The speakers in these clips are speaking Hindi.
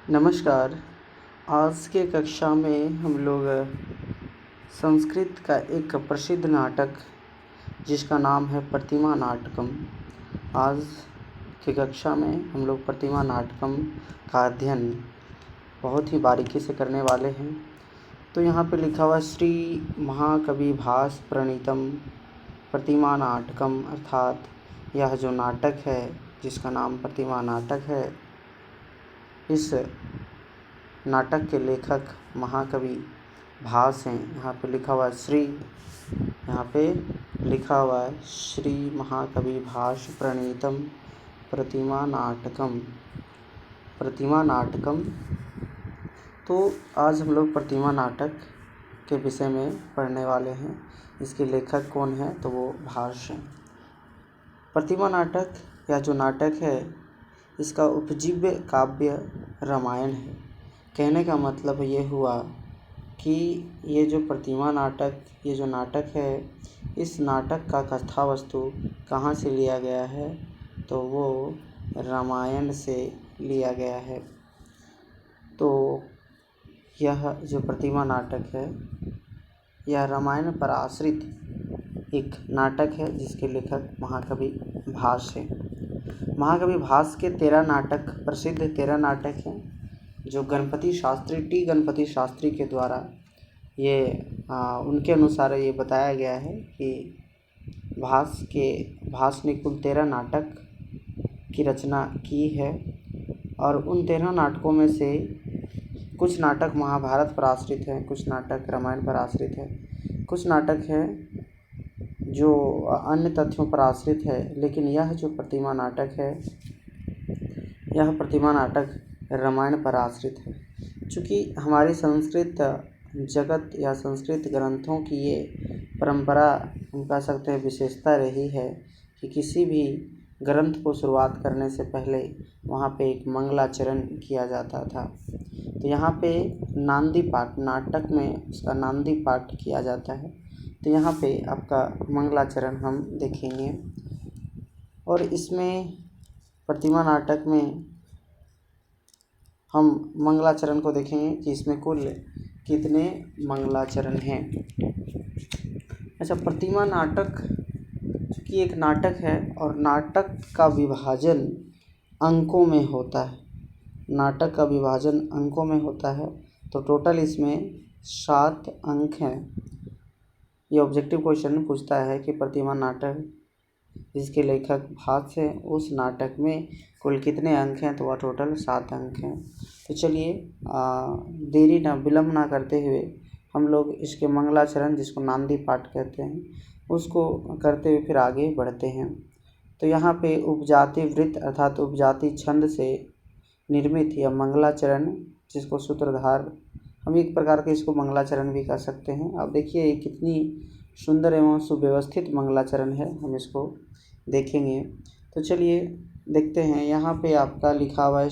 नमस्कार। आज के कक्षा में हम लोग संस्कृत का एक प्रसिद्ध नाटक जिसका नाम है प्रतिमा नाटकम। आज की कक्षा में हम लोग प्रतिमा नाटकम का अध्ययन बहुत ही बारीकी से करने वाले हैं। तो यहाँ पे लिखा हुआ श्री महाकवि भास प्रणीतम प्रतिमा नाटकम, अर्थात यह जो नाटक है जिसका नाम प्रतिमा नाटक है, इस नाटक के लेखक महाकवि भास हैं। यहाँ पे लिखा हुआ है श्री महाकवि भास प्रणीतम प्रतिमा नाटकम। तो आज हम लोग प्रतिमा नाटक के विषय में पढ़ने वाले हैं। इसके लेखक कौन हैं? तो वो भास हैं। प्रतिमा नाटक या जो नाटक है, इसका उपजीव्य काव्य रामायण है। कहने का मतलब ये हुआ कि ये जो प्रतिमा नाटक, ये जो नाटक है, इस नाटक का कथा वस्तु कहाँ से लिया गया है? तो वो रामायण से लिया गया है। तो यह जो प्रतिमा नाटक है, यह रामायण पर आश्रित एक नाटक है जिसके लेखक महाकवि भास हैं। महाकवि भास के 13 प्रसिद्ध 13 नाटक हैं, जो गणपति शास्त्री के द्वारा ये उनके अनुसार ये बताया गया है कि भास ने कुल 13 नाटक की रचना की है। और उन 13 नाटकों में से कुछ नाटक महाभारत पर आश्रित हैं, कुछ नाटक रामायण पर आश्रित है, कुछ नाटक हैं जो अन्य तथ्यों पर आश्रित है। लेकिन यह जो प्रतिमा नाटक है, यह प्रतिमा नाटक रामायण पर आश्रित है। चूँकि हमारी संस्कृत जगत या संस्कृत ग्रंथों की ये परंपरा, हम कह सकते हैं विशेषता रही है कि किसी भी ग्रंथ को शुरुआत करने से पहले वहाँ पे एक मंगलाचरण किया जाता था। तो यहाँ पे नांदी पाठ, नाटक में उसका नांदी पाठ किया जाता है। तो यहाँ पे आपका मंगलाचरण हम देखेंगे। और इसमें प्रतिमा नाटक में हम मंगलाचरण को देखेंगे कि इसमें कुल कितने मंगलाचरण हैं। अच्छा, प्रतिमा नाटक चूँकि एक नाटक है और नाटक का विभाजन अंकों में होता है, नाटक का विभाजन अंकों में होता है। तो टोटल इसमें 7 अंक हैं। ये ऑब्जेक्टिव क्वेश्चन पूछता है कि प्रतिमा नाटक जिसके लेखक भास है, उस नाटक में कुल कितने अंक हैं? तो वह टोटल 7 अंक हैं। तो चलिए देरी ना विलम्ब ना करते हुए हम लोग इसके मंगलाचरण, जिसको नांदी पाठ कहते हैं, उसको करते हुए फिर आगे बढ़ते हैं। तो यहाँ पे उपजाति वृत्त अर्थात उपजाति छंद से निर्मित यह मंगलाचरण, जिसको सूत्रधार, हम एक प्रकार के इसको मंगलाचरण भी कह सकते हैं। अब देखिए ये कितनी सुंदर एवं सुव्यवस्थित मंगलाचरण है, हम इसको देखेंगे। तो चलिए देखते हैं। यहाँ पे आपका लिखा हुआ है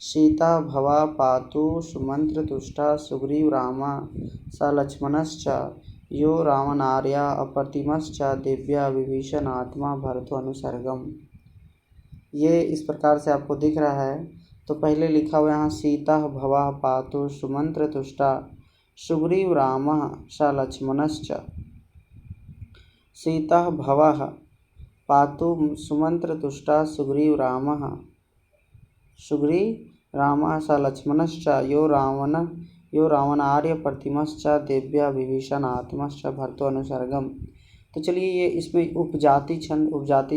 सीता भवा पातु सुमंत्र तुष्टा सुग्रीव रामा स लक्ष्मणश्च यो रावणार्या अप्रतिमश्च दिव्या विभीषण आत्मा भरतो अनुसर्गम। ये इस प्रकार से आपको दिख रहा है। तो पहले लिखा हुआ यहाँ सीता भवा पातु सुमंत्र तुष्टा सुग्रीव रामः स लक्ष्मणश्च। सीता भवः पातु सुमंत्र तुष्टा सुग्रीव रामः स लक्ष्मणश्च यो रावणार्य प्रतिमश्च दिव्या विभीषण आत्मश्च भरतो अनुसर्गम। तो चलिए ये इसमें उपजाति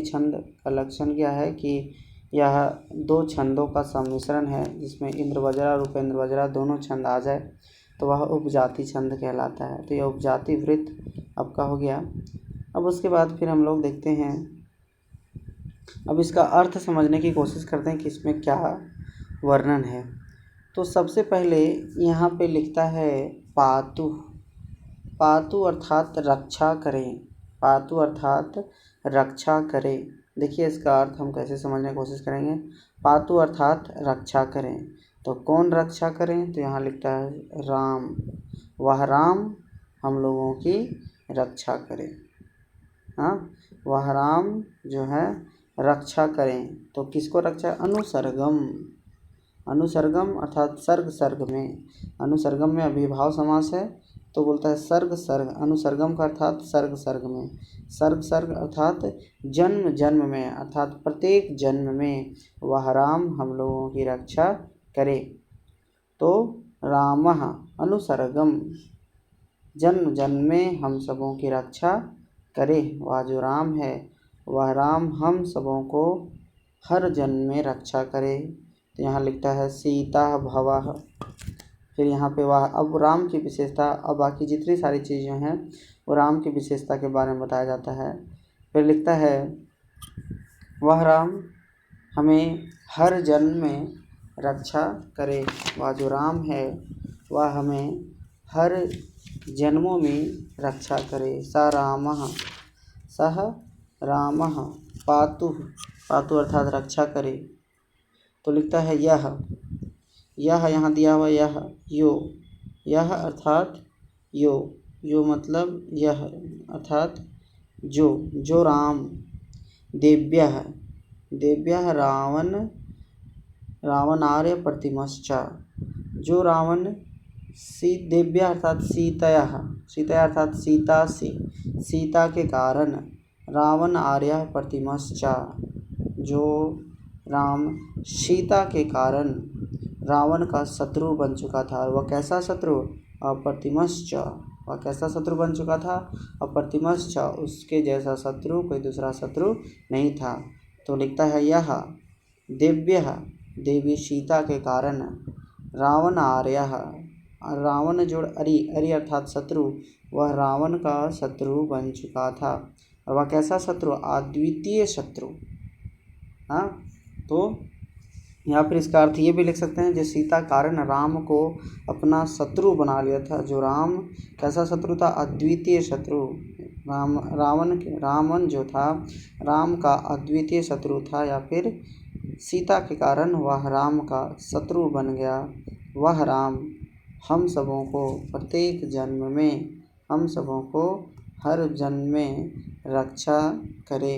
छंद का लक्षण क्या है कि यह 2 छंदों का सम्मिश्रण है, जिसमें इंद्रवज्रा और उपेंद्रवज्रा दोनों छंद आ जाए तो वह उपजाति छंद कहलाता है। तो यह उपजाति वृत्त आपका हो गया। अब उसके बाद फिर हम लोग देखते हैं, अब इसका अर्थ समझने की कोशिश करते हैं कि इसमें क्या वर्णन है। तो सबसे पहले यहाँ पे लिखता है पातु अर्थात रक्षा करें, पातु अर्थात रक्षा करें। देखिए इसका अर्थ हम कैसे समझने की कोशिश करेंगे। पातु अर्थात रक्षा करें, तो कौन रक्षा करें? तो यहाँ लिखता है राम, वह राम हम लोगों की रक्षा करें। हाँ, वह राम जो है रक्षा करें। तो किसको रक्षा? अनुसर्गम, अनुसर्गम अर्थात सर्ग सर्ग में, अनुसर्गम में अभिभाव समास है तो बोलता है सर्ग सर्ग, अनुसर्गम का अर्थात सर्ग सर्ग में, सर्ग सर्ग अर्थात जन्म जन्म में, अर्थात प्रत्येक जन्म में वह राम हम लोगों की रक्षा करे। तो रामः अनुसर्गम, जन्म जन्म में हम सबों की रक्षा करे। वह जो राम है वह राम हम सबों को हर जन्म में रक्षा करे। तो यहाँ लिखता है सीता भवः, फिर यहाँ पे वह, अब राम की विशेषता, अब बाकी जितनी सारी चीज़ें हैं वो राम की विशेषता के बारे में बताया जाता है। फिर लिखता है वह राम हमें हर जन्म में रक्षा करे। वह जो राम है वह हमें हर जन्मों में रक्षा करे। स रामः, सह रामः पातु, पातु अर्थात रक्षा करे। तो लिखता है यह यहाँ दिया हुआ यह, यो, यह अर्थात यो, यो मतलब यह अर्थात जो राम, देव्यः, देव्यः रावणार्य प्रतिमश्च, जो रावण देव्यः अर्थात सीतया, सीतया अर्थात सीता से, सीता के कारण, रावण आर्य प्रतिमश्च, जो राम सीता के कारण रावण का शत्रु बन चुका था। वह कैसा शत्रु? अप्रतिमश्च, वह कैसा शत्रु बन चुका था? अप्रतिमश्च, उसके जैसा शत्रु कोई दूसरा शत्रु नहीं था। तो लिखता है यह देव्यः, देवी सीता के कारण, रावण आर्यः, रावण जोड़ अरि, अरि अर्थात शत्रु, वह रावण का शत्रु बन चुका था। और वह कैसा शत्रु? अद्वितीय शत्रु। हाँ, तो या फिर इसका अर्थ ये भी लिख सकते हैं जो सीता कारण राम को अपना शत्रु बना लिया था। जो राम कैसा शत्रु था? अद्वितीय शत्रु। रावण जो था राम का अद्वितीय शत्रु था, या फिर सीता के कारण वह राम का शत्रु बन गया। वह राम हम सबों को प्रत्येक जन्म में, हम सबों को हर जन्म में रक्षा करे।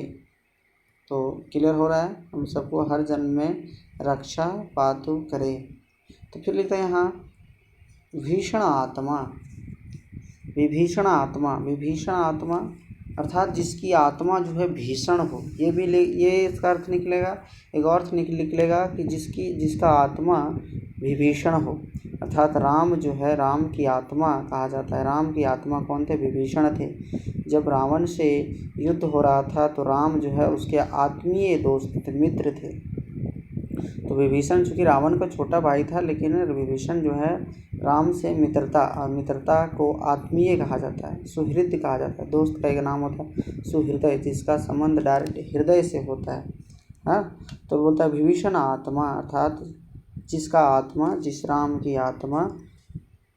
तो क्लियर हो रहा है, हम सबको हर जन्म में रक्षा पातु करे। तो फिर लिखते हैं यहाँ भीषण आत्मा, विभीषण आत्मा, विभीषण आत्मा अर्थात जिसकी आत्मा जो है भीषण हो। ये इसका अर्थ निकलेगा। एक और अर्थ निकलेगा कि जिसका आत्मा विभीषण हो, अर्थात राम जो है, राम की आत्मा कहा जाता है। राम की आत्मा कौन थे? विभीषण थे। जब रावण से युद्ध हो रहा था तो राम जो है उसके आत्मीय दोस्त थे, मित्र थे। तो विभीषण चूँकि रावण का छोटा भाई था, लेकिन विभीषण जो है राम से मित्रता, और मित्रता को आत्मीय कहा जाता है, सुहृद कहा जाता है। दोस्त का एक नाम होता है सुहृदय, जिसका संबंध डायरेक्ट हृदय से होता है। हाँ, तो बोलता है विभीषण आत्मा अर्थात जिसका आत्मा, जिस राम की आत्मा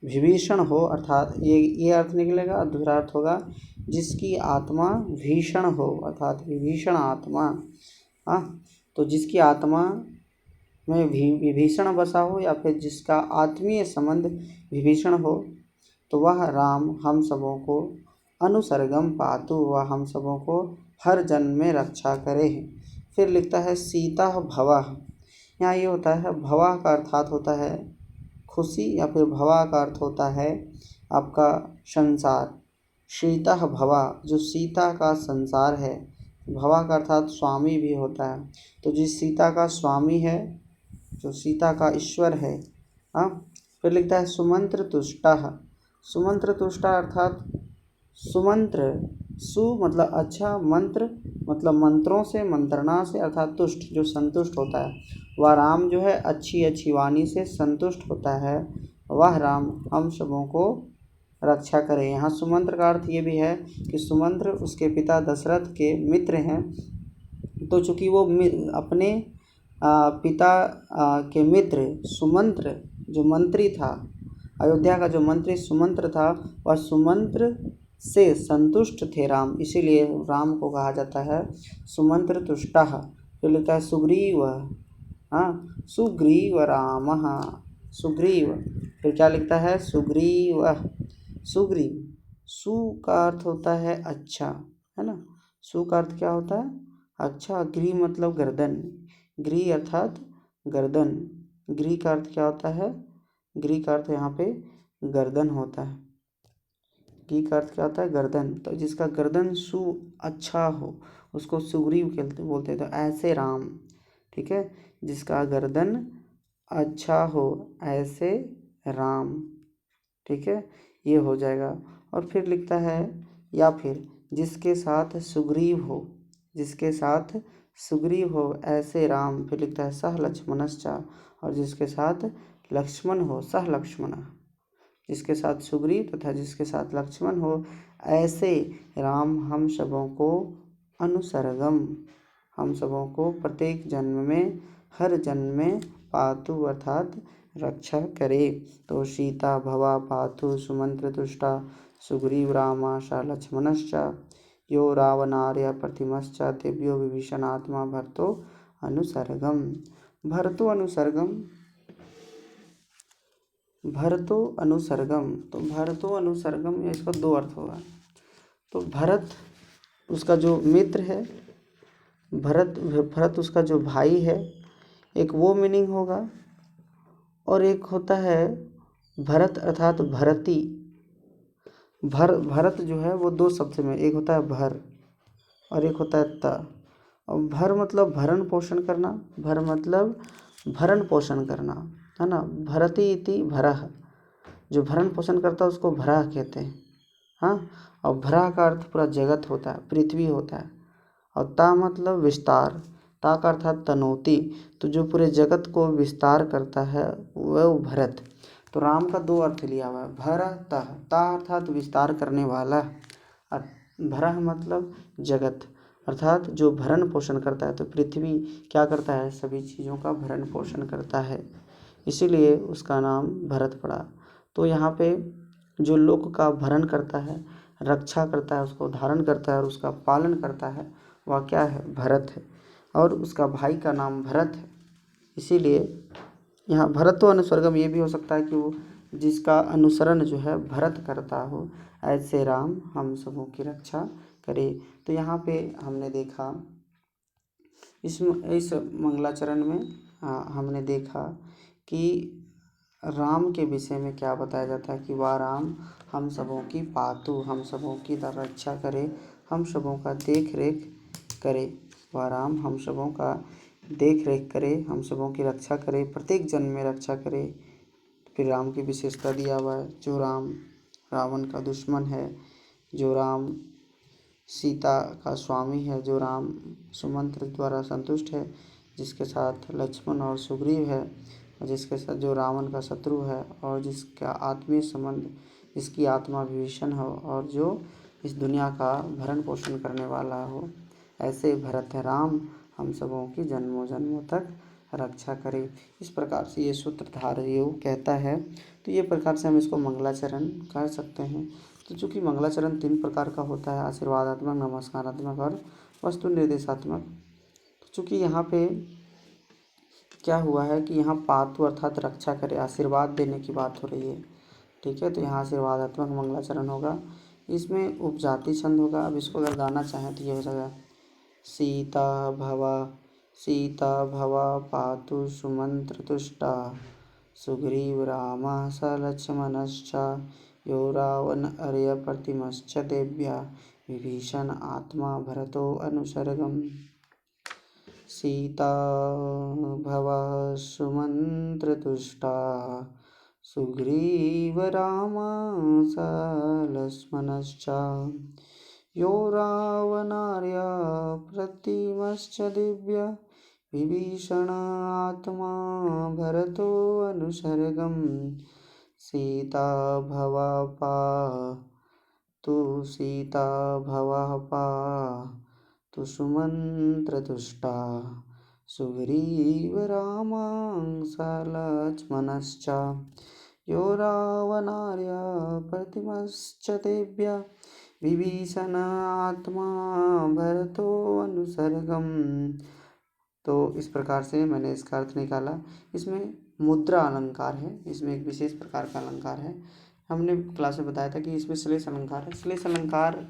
विभीषण हो, अर्थात ये अर्थ निकलेगा। दूसरा अर्थ होगा जिसकी आत्मा भीषण हो, अर्थात विभीषण आत्मा। हाँ, तो जिसकी आत्मा में विभीषण बसा हो, या फिर जिसका आत्मीय संबंध विभीषण हो, तो वह राम हम सबों को अनुसर्गम पातु, वह हम सबों को हर जन्म में रक्षा करे। फिर लिखता है सीता भवः। यहाँ ये होता है, भवा का अर्थात होता है खुशी, या फिर भवा का अर्थ होता है आपका संसार। सीता भवा, जो सीता का संसार है। भवा का अर्थात स्वामी भी होता है। तो जिस सीता का स्वामी है, जो सीता का ईश्वर है। हाँ, फिर लिखता है सुमंत्र तुष्टः। सुमंत्र तुष्टा अर्थात सुमंत्र, सु मतलब अच्छा, मंत्र मतलब मंत्रों से, मंत्रणा से, अर्थात तुष्ट जो संतुष्ट होता है। वह राम जो है अच्छी अच्छी वाणी से संतुष्ट होता है। वह राम हम सबों को रक्षा करे। यहाँ सुमंत्र का अर्थ ये भी है कि सुमंत्र उसके पिता दशरथ के मित्र हैं। तो चूँकि वो अपने पिता के मित्र सुमंत्र जो मंत्री था, अयोध्या का जो मंत्री सुमंत्र था, वह सुमंत्र से संतुष्ट थे राम, इसीलिए राम को कहा जाता है सुमंत्र तुष्टः। फिर लिखता है सुग्रीव। हाँ, सुग्रीव रामः, सुग्रीव। फिर क्या लिखता है? सुग्रीव, सुग्रीव। सु का अर्थ होता है अच्छा, है ना। सु का अर्थ क्या होता है? अच्छा। ग्रीव मतलब गर्दन, ग्रीव अर्थात गर्दन। गृह का अर्थ क्या होता है? गृह का अर्थ यहाँ पे गर्दन होता है। गृह का अर्थ क्या होता है? गर्दन। तो जिसका गर्दन अच्छा हो उसको सुग्रीव कहते बोलते हैं। तो ऐसे राम, ठीक है, जिसका गर्दन अच्छा हो ऐसे राम, ठीक है, ये हो जाएगा। और फिर लिखता है या फिर जिसके साथ सुग्रीव हो, जिसके साथ सुग्रीव हो ऐसे राम, फिर लिखता है सह लक्ष्मणश्चा, और जिसके साथ लक्ष्मण हो सह लक्ष्मण, जिसके साथ सुग्रीव तथा जिसके साथ लक्ष्मण हो ऐसे राम हम सबों को अनुसर्गम, हम सबों को प्रत्येक जन्म में, हर जन्म में पातु अर्थात रक्षा करे। तो सीता भवा पातु सुमंत्र तुष्टा सुग्रीव रामाशा लक्ष्मणश्चा यो रावणार्य प्रतिमश्चा दिव्यो विभीषणात्मा भरतो अनुसर्गम। भरतो अनुसर्गम, भरतो अनुसर्गम, तो भरतो अनुसर्गम इसका दो अर्थ होगा। तो भरत उसका जो मित्र है, भरत उसका जो भाई है, एक वो मीनिंग होगा। और एक होता है भरत अर्थात भरती। भरत जो है वो दो शब्द में, एक होता है भर और एक होता है त। और भर मतलब भरण पोषण करना, भर मतलब भरण पोषण करना, है ना। भरती इति भरह, जो भरण पोषण करता है उसको भरह कहते हैं। हाँ, और भरह का अर्थ पूरा जगत होता है, पृथ्वी होता है। और ता मतलब विस्तार, ता का अर्थात तनोती, तो जो पूरे जगत को विस्तार करता है वह भरत। तो राम का दो अर्थ लिया हुआ है, भरतः, ता अर्थात विस्तार करने वाला, और भरह मतलब जगत अर्थात जो भरण पोषण करता है। तो पृथ्वी क्या करता है? सभी चीज़ों का भरण पोषण करता है, इसीलिए उसका नाम भरत पड़ा। तो यहाँ पे जो लोक का भरण करता है, रक्षा करता है, उसको धारण करता है और उसका पालन करता है, वह क्या है? भरत है। और उसका भाई का नाम भरत है, इसीलिए यहाँ भरतो अनुस्वर्गम ये भी हो सकता है कि वो जिसका अनुसरण जो है भरत करता हो ऐसे राम हम सबों की रक्षा करे। तो यहाँ पे हमने देखा इस मंगलाचरण में हमने देखा कि राम के विषय में क्या बताया जाता है कि वह राम हम सबों की पातु, हम सबों की रक्षा करे, हम सबों का देख रेख करे। वह राम हम सबों का देख रेख करे, हम सबों की रक्षा करे, प्रत्येक जन्म में रक्षा करे। फिर राम की विशेषता दिया हुआ है, जो राम रावण का दुश्मन है, जो राम सीता का स्वामी है, जो राम सुमंत्र द्वारा संतुष्ट है, जिसके साथ लक्ष्मण और सुग्रीव है, जिसके साथ जो रावण का शत्रु है, और जिसका आत्मीय संबंध, जिसकी आत्मा विभीषण हो, और जो इस दुनिया का भरण पोषण करने वाला हो, ऐसे भरत है राम हम सबों की जन्मों जन्मों तक रक्षा करे। इस प्रकार से ये सूत्रधार योग कहता है। तो ये प्रकार से हम इसको मंगलाचरण कर सकते हैं। तो चूँकि मंगलाचरण 3 प्रकार का होता है, आशीर्वादात्मक, नमस्कारात्मक और वस्तु निर्देशात्मक। तो चूँकि यहाँ पे क्या हुआ है कि यहाँ पातु अर्थात रक्षा करे, आशीर्वाद देने की बात हो रही है, ठीक है। तो यहाँ आशीर्वादात्मक मंगलाचरण होगा, इसमें उपजाति छंद होगा। अब इसको अगर गाना चाहें तो ये हो जाएगा सीता भवा पातु सुमंत्र तुष्टा सुग्रीव रामा स लक्ष्मणश्चा यो रावण अर्य प्रतिमश्च देव्या विभीषण आत्मा भरतो अनुसर्गम। सीता भवा सुमंत्र तुष्टा सुग्रीव रामा स लक्ष्मणश्चा यो रावणार्य प्रतिमश्च दिव्या विभीषण आत्मा भरतो अनुसर्गम। सीता भवा पातु सुमंत्र तुष्टा सुग्रीव रामां स लक्ष्मणश्चा यो रावणार्य प्रतिमश्च देव्या विभीषण आत्मा भरतो अनुसर्गम। तो इस प्रकार से मैंने इसका अर्थ निकाला। इसमें मुद्रा अलंकार है, इसमें एक विशेष प्रकार का अलंकार है। हमने क्लास में बताया था कि इसमें श्लेष अलंकार है, श्लेष अलंकार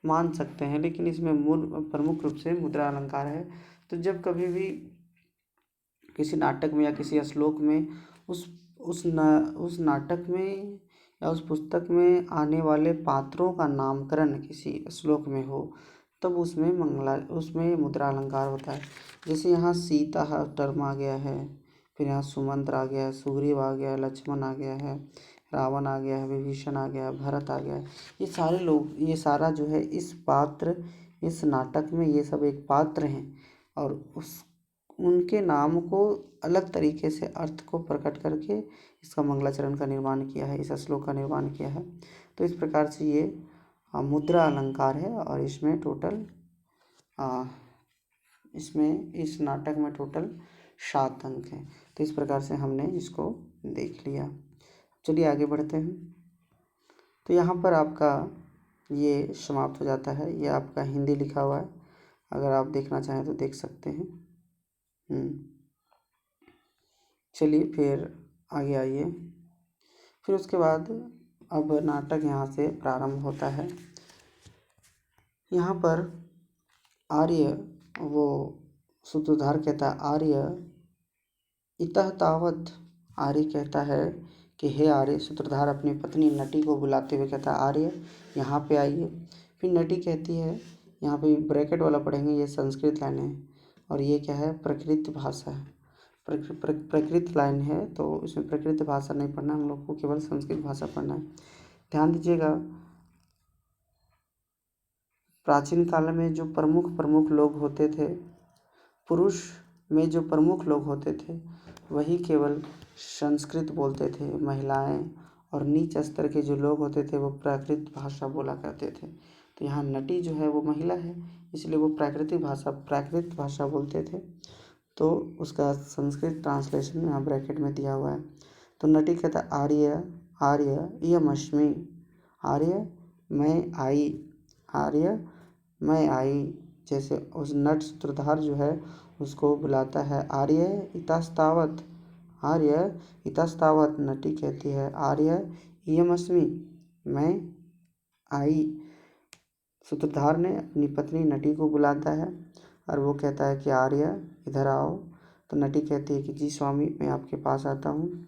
मान सकते हैं, लेकिन इसमें मूल प्रमुख रूप से मुद्रा अलंकार है। तो जब कभी भी किसी नाटक में या किसी श्लोक में उस नाटक में या उस पुस्तक में आने वाले पात्रों का नामकरण किसी श्लोक में हो, तब उसमें मुद्रा अलंकार होता है। जैसे यहाँ सीता टर्म आ गया है, फिर यहाँ सुमंत्र आ गया है, सुग्रीव आ गया है, लक्ष्मण आ गया है, रावण आ गया है, विभीषण आ गया है, भरत आ गया है। ये सारे लोग, ये सारा जो है इस नाटक में ये सब एक पात्र हैं और उनके नाम को अलग तरीके से अर्थ को प्रकट करके इसका मंगलाचरण का निर्माण किया है, इस श्लोक का निर्माण किया है। तो इस प्रकार से ये मुद्रा अलंकार है और इसमें टोटल इस नाटक में टोटल 7 अंक हैं। तो इस प्रकार से हमने इसको देख लिया। चलिए आगे बढ़ते हैं। तो यहाँ पर आपका ये समाप्त हो जाता है। ये आपका हिंदी लिखा हुआ है, अगर आप देखना चाहें तो देख सकते हैं। चलिए फिर आगे आइए। फिर उसके बाद अब नाटक यहाँ से प्रारंभ होता है। यहाँ पर आर्य, वो सूत्रधार कहता है, आर्य इतः तावत। आर्य कहता है कि हे आर्य। सूत्रधार अपनी पत्नी नटी को बुलाते हुए कहता है, आर्य यहाँ पे आइए। फिर नटी कहती है, यहाँ पे ब्रैकेट वाला पढ़ेंगे, ये संस्कृत लाइन है और ये क्या है, प्रकृत भाषा है। प्रकृत लाइन है, तो इसमें प्रकृत भाषा नहीं पढ़ना, हम लोग को केवल संस्कृत भाषा पढ़ना है। ध्यान दीजिएगा, प्राचीन काल में जो प्रमुख लोग होते थे, पुरुष में जो प्रमुख लोग होते थे, वही केवल संस्कृत बोलते थे। महिलाएं और नीच स्तर के जो लोग होते थे वो प्राकृत भाषा बोला करते थे। तो यहाँ नटी जो है वो महिला है, इसलिए वो प्राकृत भाषा बोलते थे। तो उसका संस्कृत ट्रांसलेशन यहाँ ब्रैकेट में दिया हुआ है। तो नटी कहता आर्य इयमस्मि। आर्य मैं आई। जैसे उस नट सूत्रधार जो है उसको बुलाता है, आर्य इतस्तावत। नटी कहती है, आर्य इयमस्मि, मैं आई। सूत्रधार ने अपनी पत्नी नटी को बुलाता है और वो कहता है कि आर्य इधर आओ। तो नटी कहती है कि जी स्वामी, मैं आपके पास आता हूँ।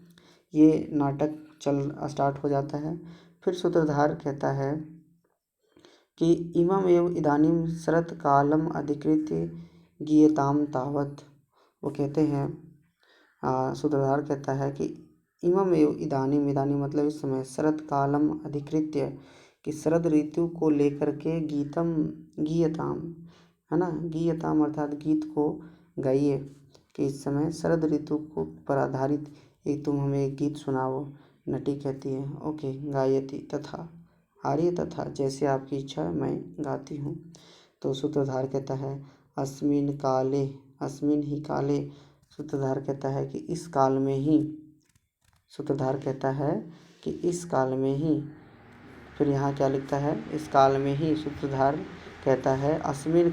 ये नाटक स्टार्ट हो जाता है। फिर सूत्रधार कहता है कि इमम एव इदानीम शरत कालम अधिकृत्य गीयताम तावत। वो कहते हैं, सूत्रधार कहता है कि इमम एव इदानीम मतलब इस समय, शरत कालम अधिकृत्य कि शरद ऋतु को लेकर के गीयताम है ना, गीयताम अर्थात गीत को गाइए, कि इस समय शरद ऋतु को पर आधारित तुम हमें एक गीत सुनाओ। नटी कहती है ओके, गायती तथा। आर्य तथा, जैसे आपकी इच्छा मैं गाती हूँ। तो सूत्रधार कहता है अस्मिन ही काले। सूत्रधार कहता है कि इस काल में ही। फिर यहाँ क्या लिखता है, इस काल में ही। सूत्रधार कहता है अस्मिन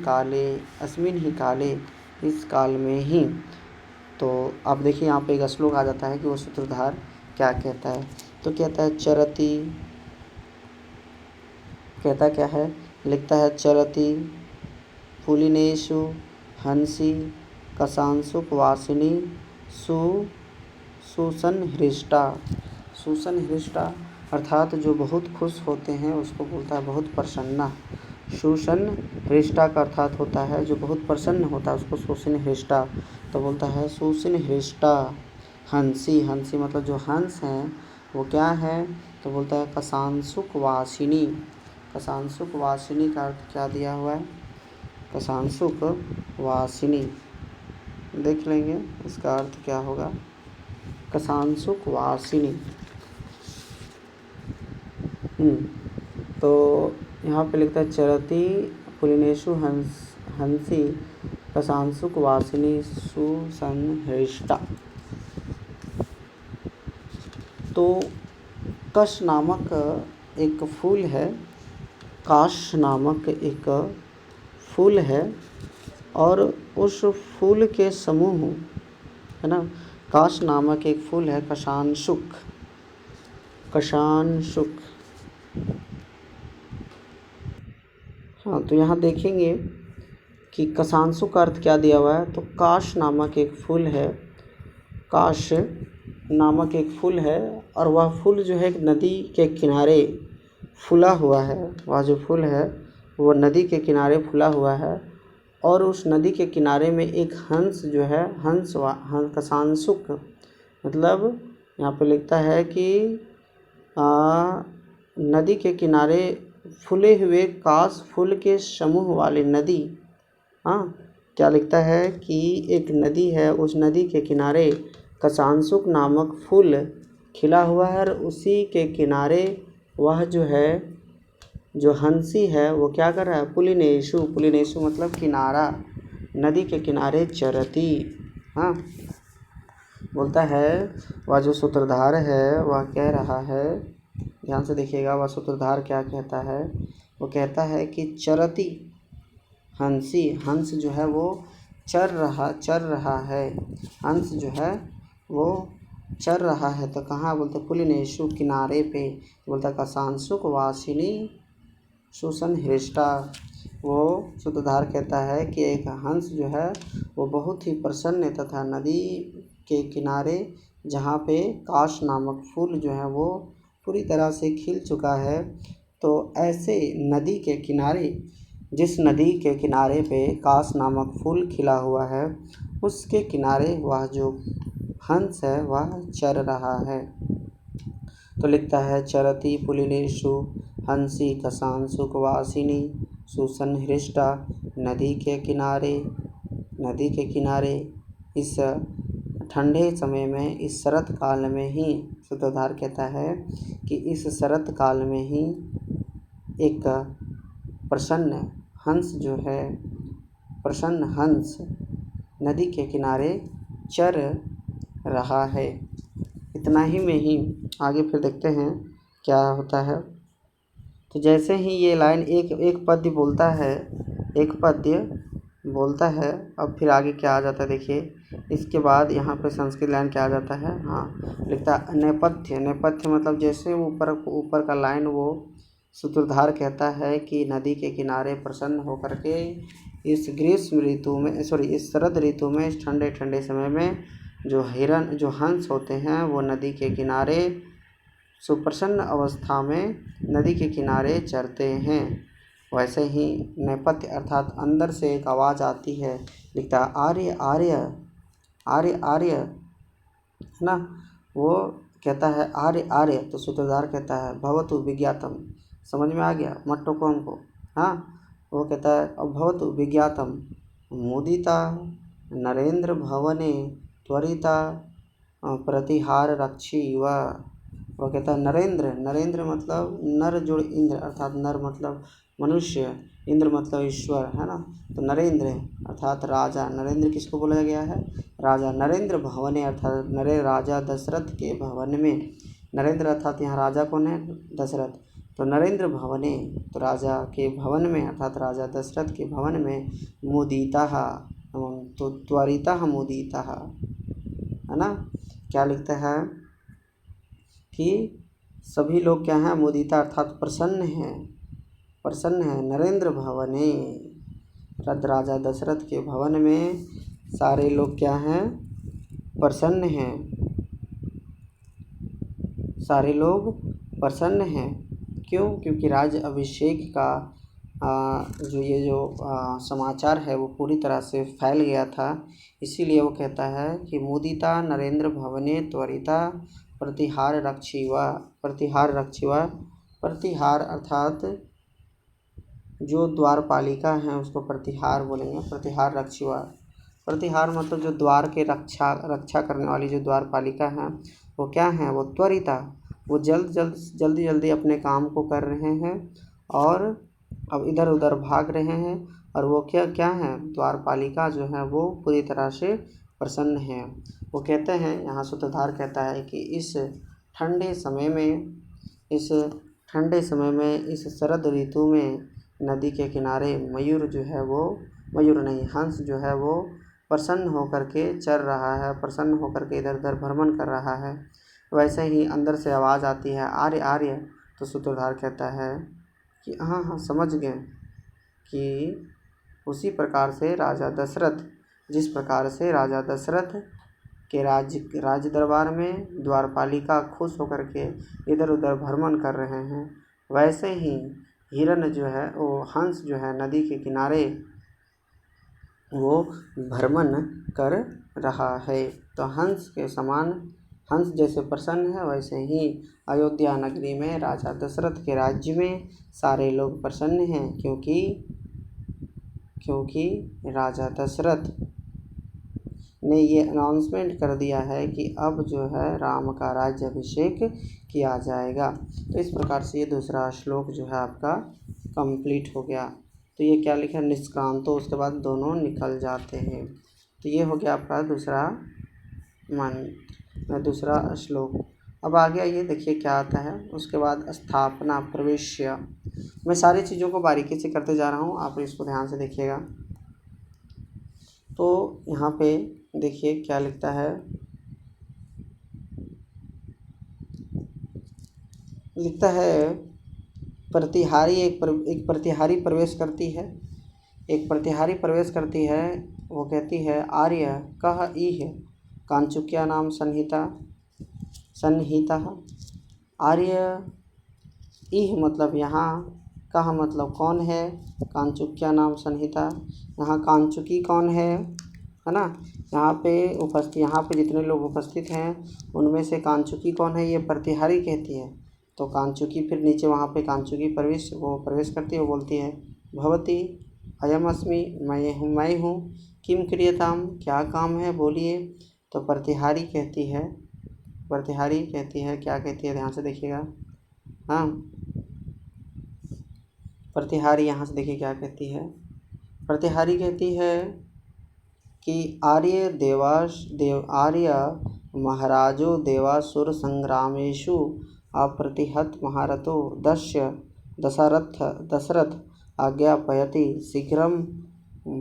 ही काले, इस काल में ही। तो आप देखिए यहाँ पे एक श्लोक आ जाता है कि वो सूत्रधार क्या कहता है। तो कहता है चरति, कहता क्या है, लिखता है चरति पुलिनेषु हंसी कसांसुक वासिनी सुसन हृष्टा। अर्थात जो बहुत खुश होते हैं उसको बोलता है बहुत प्रसन्ना। सुसन हृष्टा का अर्थात होता है जो बहुत प्रसन्न होता है उसको सुसन हृष्टा। तो बोलता है सुसन हृष्टा हंसी मतलब जो हंस हैं वो क्या है, तो बोलता है कसांसुक वासिनी। कसांसुक वासिनी का अर्थ क्या दिया हुआ है, कसांसुक वासिनी, देख लेंगे इसका अर्थ क्या होगा, कसांसुक वासिनी। तो यहाँ पे लिखता है चरति पुलिनेषु हंसी कसांसुक वासिनी सुसंहृष्टा। तो कश नामक एक फूल है, काश नामक एक फूल है और उस फूल के समूह है ना, काश नामक एक फूल है, कशांशुक। हाँ, तो यहाँ देखेंगे कि कशांशुक का अर्थ क्या दिया हुआ है। तो काश नामक एक फूल है काश नामक एक फूल है और वह फूल जो है एक नदी के किनारे फूला हुआ है। वह जो फूल है वो नदी के किनारे फूला हुआ है और उस नदी के किनारे में एक हंस जो है हंस कसांसुक मतलब यहाँ पे लिखता है कि नदी के किनारे फूले हुए काश फूल के समूह वाली नदी। हाँ, क्या लिखता है कि एक नदी है, उस नदी के किनारे कसांसुक नामक फूल खिला हुआ है और उसी के किनारे वह जो है जो हंसी है वो क्या कर रहा है, पुलिनेशु मतलब किनारा, नदी के किनारे चरती। हाँ, बोलता है वह जो सूत्रधार है वह कह रहा है, ध्यान से देखिएगा, वह सूत्रधार क्या कहता है। वो कहता है कि चरती हंसी, हंस जो है वो चर रहा है, हंस जो है वो चर रहा है। तो कहाँ बोलते, पुलिनेशु किनारे पे। बोलता कसांसुक वासिनी सुसन हृष्टा। वो सूत्रधार कहता है कि एक हंस जो है वो बहुत ही प्रसन्न तथा नदी के किनारे जहाँ पे काश नामक फूल जो है वो पूरी तरह से खिल चुका है, तो ऐसे नदी के किनारे, जिस नदी के किनारे पे काश नामक फूल खिला हुआ है उसके किनारे वह जो हंस है वह चर रहा है। तो लिखता है चरती पुलिनेशु हंसी कसांसुक वासिनी सुसन हृष्टा। नदी के किनारे इस ठंडे समय में, इस शरत काल में ही, सूत्रधार कहता है कि इस शरत काल में ही एक प्रसन्न हंस जो है, प्रसन्न हंस नदी के किनारे चर रहा है। इतना ही में ही आगे फिर देखते हैं क्या होता है। तो जैसे ही ये लाइन एक पद्य बोलता है, एक पद्य बोलता है, अब फिर आगे क्या आ जाता है देखिए। इसके बाद यहाँ पे संस्कृत लाइन क्या आ जाता है। हाँ, लिखता है नेपथ्य मतलब जैसे ऊपर का लाइन वो सूत्रधार कहता है कि नदी के किनारे प्रसन्न होकर के इस ग्रीष्म ऋतु में, इस शरद ऋतु में, इस ठंडे समय में जो हंस होते हैं वो नदी के किनारे सुप्रसन्न अवस्था में नदी के किनारे चरते हैं। वैसे ही नेपथ्य अर्थात अंदर से एक आवाज़ आती है, लिखता है आर्य आर्य आर्य आर्य, है ना। वो कहता है आर्य आर्य, तो सूत्रधार कहता है भवतु विज्ञातम। समझ में आ गया मट्टो को हमको। हाँ, वो कहता है भवतु विज्ञातम मुदिता नरेंद्र भवने त्वरिता प्रतिहार रक्षी व। वो कहता है नरेंद्र मतलब नर जोड़ इंद्र, अर्थात नर मतलब मनुष्य, इंद्र मतलब ईश्वर, है ना। तो नरेंद्र अर्थात राजा, नरेंद्र किसको बोला गया है, राजा। नरेंद्र भवने अर्थात राजा दशरथ के भवन में, नरेंद्र अर्थात यहाँ राजा कौन है, दशरथ। तो नरेंद्र भवने, तो राजा के भवन में अर्थात राजा दशरथ के भवन में, मुदिता, तो त्वरिता मुदिता, है ना। क्या लिखता है कि सभी लोग क्या हैं, मुदिता अर्थात प्रसन्न हैं नरेंद्र भवने, राजा दशरथ के भवन में सारे लोग क्या हैं, प्रसन्न हैं, सारे लोग प्रसन्न हैं। क्यों? क्योंकि राज्य अभिषेक का जो समाचार है वो पूरी तरह से फैल गया था। इसीलिए वो कहता है कि मुदिता नरेंद्र भवने त्वरिता प्रतिहार रक्षीवा। प्रतिहार अर्थात जो द्वारपालिका हैं उसको प्रतिहार बोलेंगे, प्रतिहार रक्षीवा। प्रतिहार मतलब जो द्वार के रक्षा करने वाली जो द्वारपालिका हैं वो क्या हैं, वो त्वरिता, वो जल्दी अपने काम को कर रहे हैं और अब इधर उधर भाग रहे हैं। और वो क्या हैं, द्वारपालिका जो है वो पूरी तरह से प्रसन्न हैं। वो कहते हैं, यहाँ सूत्रधार कहता है कि इस ठंडे समय में, इस शरद ऋतु में नदी के किनारे मयूर जो है वो, मयूर नहीं, हंस जो है वो प्रसन्न होकर के चर रहा है, प्रसन्न होकर के इधर उधर भ्रमण कर रहा है। वैसे ही अंदर से आवाज़ आती है आर्य आर्य। तो सूत्रधार कहता है कि हाँ समझ गए कि उसी प्रकार से राजा दशरथ, जिस प्रकार से राजा दशरथ के राज दरबार में द्वारपालिका खुश होकर के इधर उधर भ्रमण कर रहे हैं, वैसे ही हिरण जो है वो हंस जो है नदी के किनारे वो भ्रमण कर रहा है। तो हंस के समान, हंस जैसे प्रसन्न है, वैसे ही अयोध्या नगरी में राजा दशरथ के राज्य में सारे लोग प्रसन्न हैं, क्योंकि राजा दशरथ ने ये अनाउंसमेंट कर दिया है कि अब जो है राम का राज्याभिषेक किया जाएगा। तो इस प्रकार से ये दूसरा श्लोक जो है आपका कंप्लीट हो गया। तो ये क्या लिखा है, निष्क्रांत, तो उसके बाद दोनों निकल जाते हैं। तो ये हो गया आपका दूसरा श्लोक। अब आगे आइए, देखिए क्या आता है। उसके बाद स्थापना प्रवेश्य, मैं सारी चीज़ों को बारीकी से करते जा रहा हूँ, आप इसको ध्यान से देखिएगा। तो यहाँ पे देखिए क्या लिखता है, लिखता है प्रतिहारी एक प्रतिहारी प्रवेश करती है, एक प्रतिहारी प्रवेश करती है। वो कहती है, आर्य कह इह कांचुक्या नाम सन्निहिता। आर्य, इह मतलब यहाँ, कह मतलब कौन है, कांचुक्या नाम सन्निहिता, यहाँ कांचुकी कौन है ना। यहाँ पे जितने लोग उपस्थित हैं उनमें से कांचुकी कौन है, ये प्रतिहारी कहती है। तो कांचुकी, फिर नीचे वहाँ पे कांचुकी प्रवेश करती है, वो बोलती है, भवती अयम अस्मि, मैं हूँ, किम क्रियताम, क्या काम है, बोलिए। तो प्रतिहारी कहती है क्या कहती है, ध्यान से देखिएगा। हाँ, प्रतिहारी यहाँ से देखिए क्या कहती है। प्रतिहारी कहती है कि आर्य महाराजो देवासुर संग्रामेषु अप्रतिहत महारथो दशरथ आज्ञापयति शीघ्रं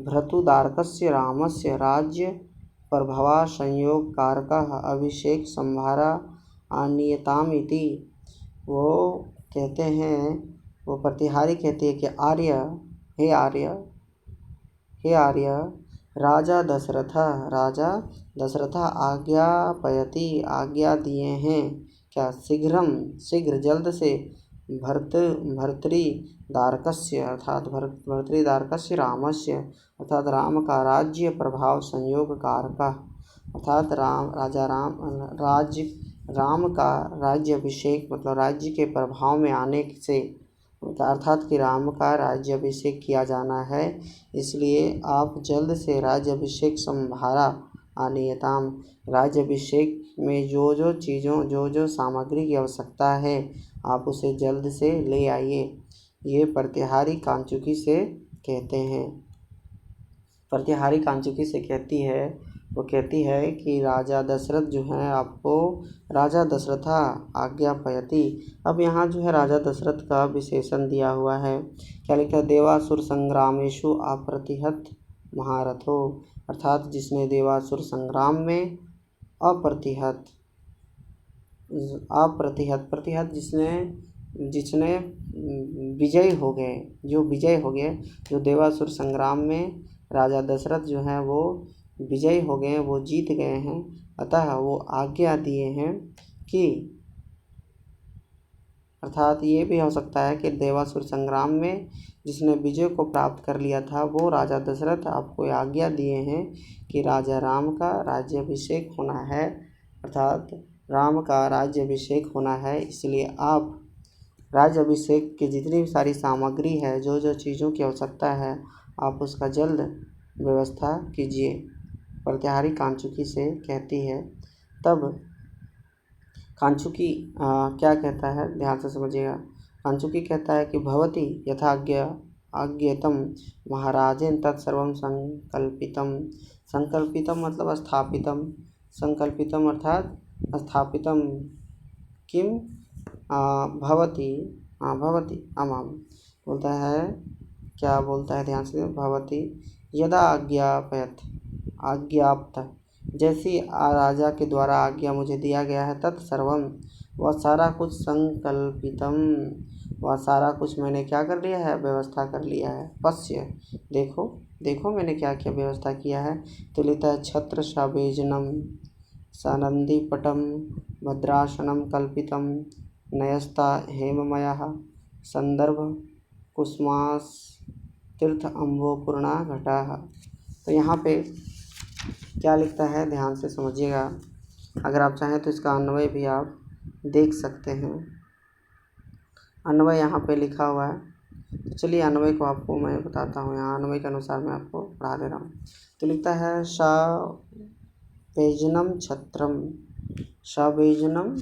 भर्तुदार्कस्य रामस्य राज्य प्रभवा संयोग कारकः अभिषेक संभारा आनीयतामिति। वो कहते हैं, वो प्रतिहारी कहती है कि हे आर्य, राजा दशरथ आज्ञा दिए हैं, क्या, शीघ्र जल्द से भर्तृदार्कस्य अर्थात भर्तृदार्कस्य रामस्य अर्थात राम का राज्य प्रभाव संयोग कारका अर्थात राम का राज्याभिषेक मतलब राज्य के प्रभाव में आने से, अर्थात कि राम का राज्याभिषेक किया जाना है, इसलिए आप जल्द से राज्याभिषेक संभारा आनीयताम, राज्याभिषेक में जो सामग्री की आवश्यकता है आप उसे जल्द से ले आइए। ये प्रतिहारी कांचुकी से कहते हैं। प्रतिहारी कांचुकी से कहती है, वो कहती है कि राजा दशरथ जो है आपको, राजा दशरथ आज्ञापयति। अब यहाँ जो है राजा दशरथ का विशेषण दिया हुआ है, क्या लिखा है, देवासुर संग्रामेषु अप्रतिहत महारथो, अर्थात जिसने देवासुर संग्राम में अप्रतिहत जिसने विजय हो गए, जो देवासुर संग्राम में राजा दशरथ जो हैं वो विजयी हो गए, वो जीत गए हैं, अतः वो आज्ञा दिए हैं कि, अर्थात ये भी हो सकता है कि देवासुर संग्राम में जिसने विजय को प्राप्त कर लिया था वो राजा दशरथ आपको आज्ञा दिए हैं कि राजा राम का राज्याभिषेक होना है, अर्थात राम का राज्याभिषेक होना है, इसलिए आप राज्याभिषेक की जितनी भी सारी सामग्री है, जो चीज़ों की आवश्यकता है, आप उसका जल्द व्यवस्था कीजिए। प्रतिहारी कांचुकी से कहती है। तब कांचुकी क्या कहता है, ध्यान से समझिएगा। कांचुकी कहता है कि भवती आज्ञेयम महाराजेन तत्सर्वं संकल्पितम मतलब संकल्पितम अर्थात स्थापितम किम भवती आमाम बोलता है, क्या बोलता है, ध्यान से, भवती यदा आज्ञाप्त, जैसी राजा के द्वारा आज्ञा मुझे दिया गया है, तत्सर्वम वह सारा कुछ संकल्पितम, वह सारा कुछ मैंने क्या कर लिया है, व्यवस्था कर लिया है। पश्य देखो मैंने क्या क्या व्यवस्था किया है। तो लिखता है छत्र सावेजनम, सानन्दीपटं भद्रासनं कल्पितं नयस्ता हेममयः संदर्भ कुसुमास्तीर्थ अम्भोपूर्णा घटाः। तो यहाँ पे क्या लिखता है ध्यान से समझिएगा। अगर आप चाहें तो इसका अन्वय भी आप देख सकते हैं। अन्वय यहाँ पे लिखा हुआ है, तो चलिए अन्वय को आपको मैं बताता हूँ। यहाँ अन्वय के अनुसार मैं आपको पढ़ा दे रहा हूँ। तो लिखता है शावेजनम छत्रम, शावेजनम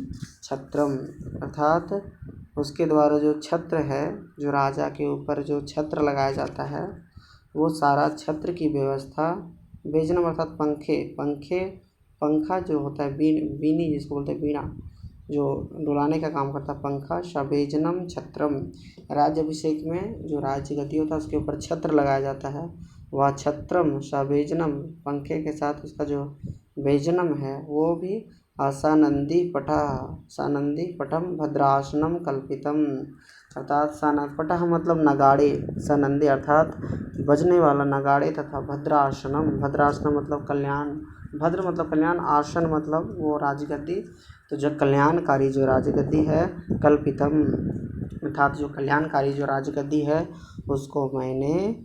छत्रम अर्थात उसके द्वारा जो छत्र है, जो राजा के ऊपर जो छत्र लगाया जाता है, वो सारा छत्र की व्यवस्था, वेजनम अर्थात पंखे, पंखा जो होता है बीनी जिसको बोलते हैं बीणा, जो डुलाने का काम करता है पंखा। शवेजनम छत्रम, राज्याभिषेक में जो राज्य गद्दी होता है उसके ऊपर छत्र लगाया जाता है, वह छत्रम शवेजनम पंखे के साथ उसका जो वेजनम है वो भी सानंदी पटम भद्रासनम कल्पितम अर्थात पटह मतलब नगाड़े, सनंदी अर्थात बजने वाला नगाड़े तथा भद्रासनम मतलब कल्याण, भद्र मतलब कल्याण, आसन मतलब वो राजगद्दी, तो जो कल्याणकारी जो राजगद्दी है, कल्पितम अर्थात जो कल्याणकारी जो राजगद्दी है उसको मैंने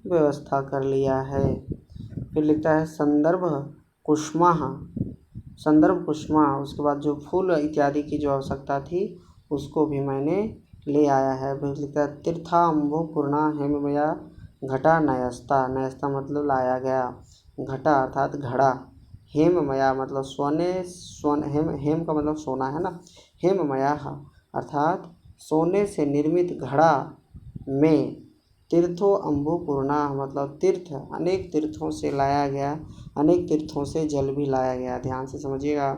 व्यवस्था कर लिया है। फिर लिखता है संदर्भ कुसुमा, उसके बाद जो फूल इत्यादि की जो आवश्यकता थी उसको भी मैंने ले आया है। फिर लिखता है तीर्था अम्भोपूर्णा हेममया घटा नयस्ता मतलब लाया गया, घटा अर्थात घड़ा, हेममया मतलब हेम का मतलब सोना है ना, हेममया अर्थात सोने से निर्मित घड़ा में तीर्थों अम्भोपूर्णा मतलब तीर्थ, अनेक तीर्थों से लाया गया, अनेक तीर्थों से जल भी लाया गया। ध्यान से समझिएगा,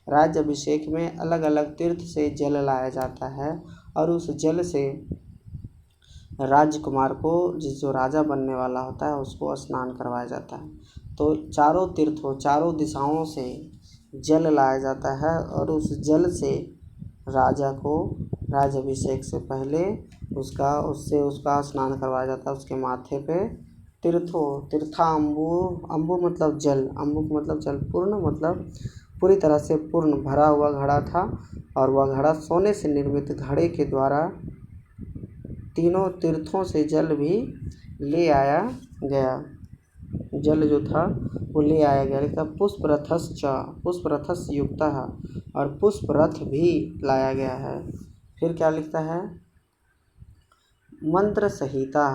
राज्य अभिषेक में अलग अलग तीर्थ से जल लाया जाता है और उस जल से राजकुमार को, जो राजा बनने वाला होता है, उसको स्नान करवाया जाता है। तो चारों तीर्थों, चारों दिशाओं से जल लाया जाता है और उस जल से राजा को राज्याभिषेक से पहले उसका स्नान करवाया जाता है। उसके माथे पे तीर्था अम्बु मतलब जल, मतलब जल, पूर्ण मतलब पूरी तरह से पूर्ण भरा हुआ घड़ा था और वह घड़ा सोने से निर्मित घड़े के द्वारा तीनों तीर्थों से जल भी ले आया गया, जल जो था वो ले आया गया। लिखा पुष्परथस्य युक्तः और पुष्प रथ भी लाया गया है। फिर क्या लिखता है मंत्री संहिता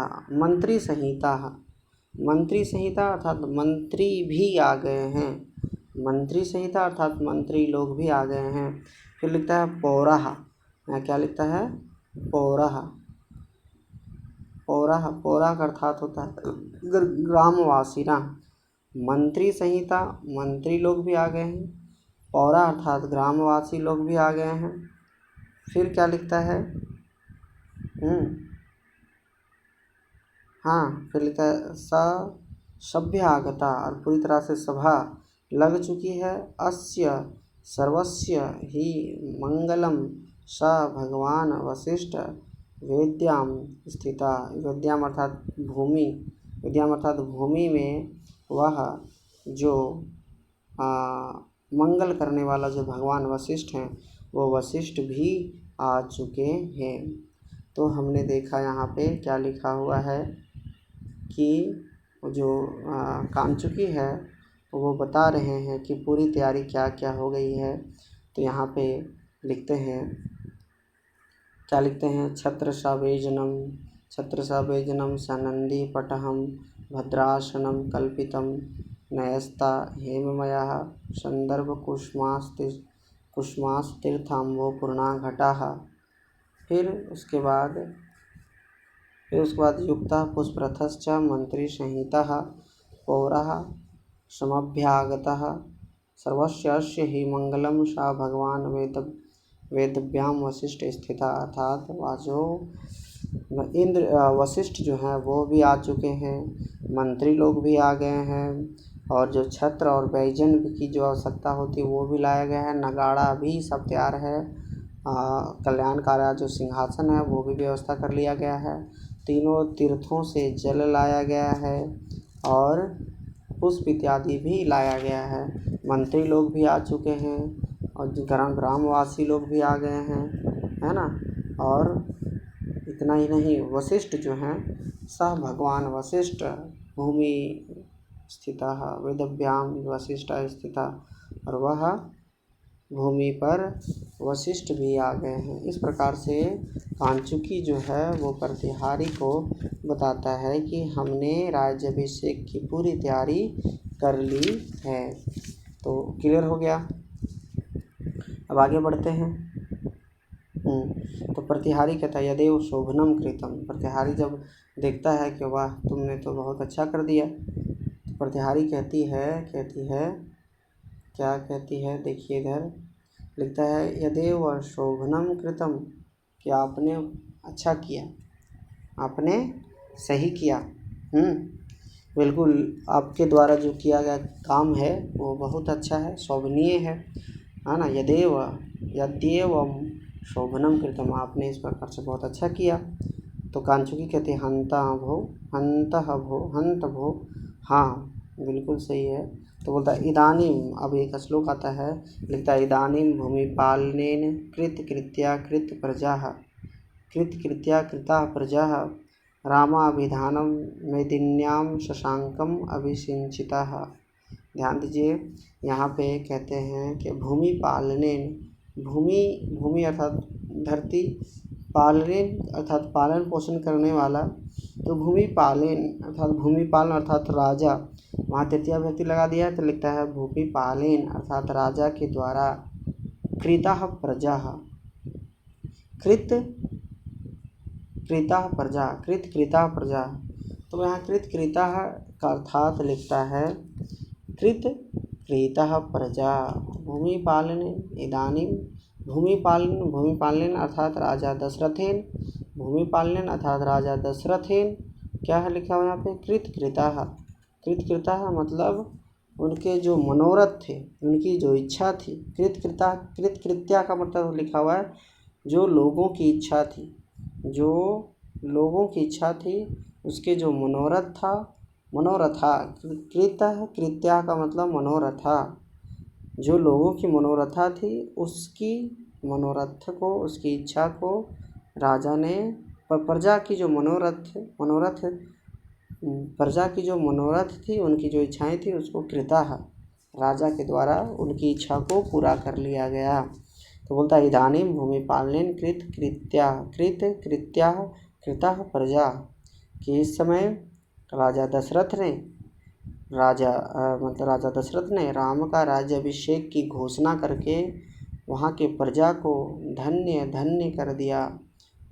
अर्थात मंत्री भी आ गए हैं, मंत्री संहिता अर्थात मंत्री लोग भी आ गए हैं। फिर लिखता है पौराह, क्या लिखता है पौराह का अर्थात होता है ग्रामवासी ना। मंत्री संहिता मंत्री लोग भी आ गए हैं, पौरा अर्थात ग्रामवासी लोग भी आ गए हैं। फिर क्या लिखता है फिर लिखता है सभ्य आगता और पूरी तरह से सभा लग चुकी है। अस्य सर्वस्य ही मंगलम स भगवान वशिष्ठ वेद्याम स्थिता, वेद्याम अर्थात भूमि में वह जो मंगल करने वाला जो भगवान वशिष्ठ हैं, वो वशिष्ठ भी आ चुके हैं। तो हमने देखा यहाँ पे क्या लिखा हुआ है कि जो कामचुकी है वो बता रहे हैं कि पूरी तैयारी क्या क्या हो गई है। तो यहाँ पे लिखते हैं, क्या लिखते हैं छत्र सावेजनम सनंदी पटहम भद्रासनम कल्पितम नयस्ता हेममयः संदर्भ कुसुमास्तीर्थाम्भो पूर्णा घटाः। फिर उसके बाद युक्तः पुष्परथश्च मंत्री संहितः पौरः समभ्यागतः सर्वस्य ही मंगलम सा भगवान वेदव्याम वशिष्ठ स्थिता अर्थात जो वशिष्ठ जो हैं वो भी आ चुके हैं, मंत्री लोग भी आ गए हैं और जो छत्र और बैजन की जो आवश्यकता होती है वो भी लाया गया है, नगाड़ा भी सब तैयार है, कल्याणकारी जो सिंहासन है वो भी व्यवस्था कर लिया गया है, तीनों तीर्थों से जल लाया गया है और पुष्प इत्यादि भी लाया गया है। मंत्री लोग भी आ चुके हैं और ग्रामवासी लोग भी आ गए हैं, है ना। और इतना ही नहीं, वशिष्ठ जो हैं, सह भगवान वशिष्ठ भूमि स्थितः वेदव्यां वशिष्ठः स्थितः, और वह भूमि पर वशिष्ठ भी आ गए हैं। इस प्रकार से कांचुकी जो है वो प्रतिहारी को बताता है कि हमने राज्याभिषेक की पूरी तैयारी कर ली है। तो क्लियर हो गया। अब आगे बढ़ते हैं। तो प्रतिहारी कहता है यदेव शोभनम कृतम। प्रतिहारी जब देखता है कि वाह तुमने तो बहुत अच्छा कर दिया, तो प्रतिहारी कहती है क्या कहती है, देखिए इधर लिखता है यदेव शोभनम कृतम, कि आपने अच्छा किया, आपने सही किया। बिल्कुल आपके द्वारा जो किया गया काम है वो बहुत अच्छा है, शोभनीय है ना। यद्येवम शोभनम कृतम, आपने इस प्रकार से बहुत अच्छा किया। तो कांचुकी कहते हैं हंत भो, हाँ बिल्कुल सही है। तो बोलता है इदानीम, अब एक श्लोक आता है, लिखता है इदानीम भूमिपालनेन कृत्या कृता प्रजाः रामाभिधानं मेदिन्यां शशांकम अभिषिंचिताः। ध्यान दीजिए, यहाँ पे कहते हैं कि भूमि पालनेन, भूमि अर्थात धरती, पालनेन अर्थात पालन पोषण करने वाला। तो भूमि पालन अर्थात राजा, वहाँ तृतीया व्यक्ति लगा दिया है, तो लिखता है भूमि पालन अर्थात राजा के द्वारा कृताः प्रजाः, कृता प्रजा। तो यहाँ कृता का अर्थात लिखता है कृता प्रजा भूमि पालन। इदानीम भूमि पालन अर्थात राजा दशरथेन, भूमि पालन अर्थात राजा दशरथेन क्या है लिखा हुआ यहाँ पे, कृतकृता मतलब उनके जो मनोरथ थे, उनकी जो इच्छा थी। कृत्या का मतलब लिखा हुआ है जो लोगों की इच्छा थी, उसके जो मनोरथा। कृत्या का मतलब मनोरथा, जो लोगों की मनोरथा थी, उसकी मनोरथ को, उसकी इच्छा को राजा ने, प्रजा की जो प्रजा की जो मनोरथ थी, उनकी जो इच्छाएं थी, उसको कृता राजा के द्वारा उनकी इच्छा को पूरा कर लिया गया। तो बोलता है इदानीम भूमि पालनेन कृता प्रजा, कि इस समय राजा दशरथ ने राम का राज्याभिषेक की घोषणा करके वहाँ के प्रजा को धन्य कर दिया,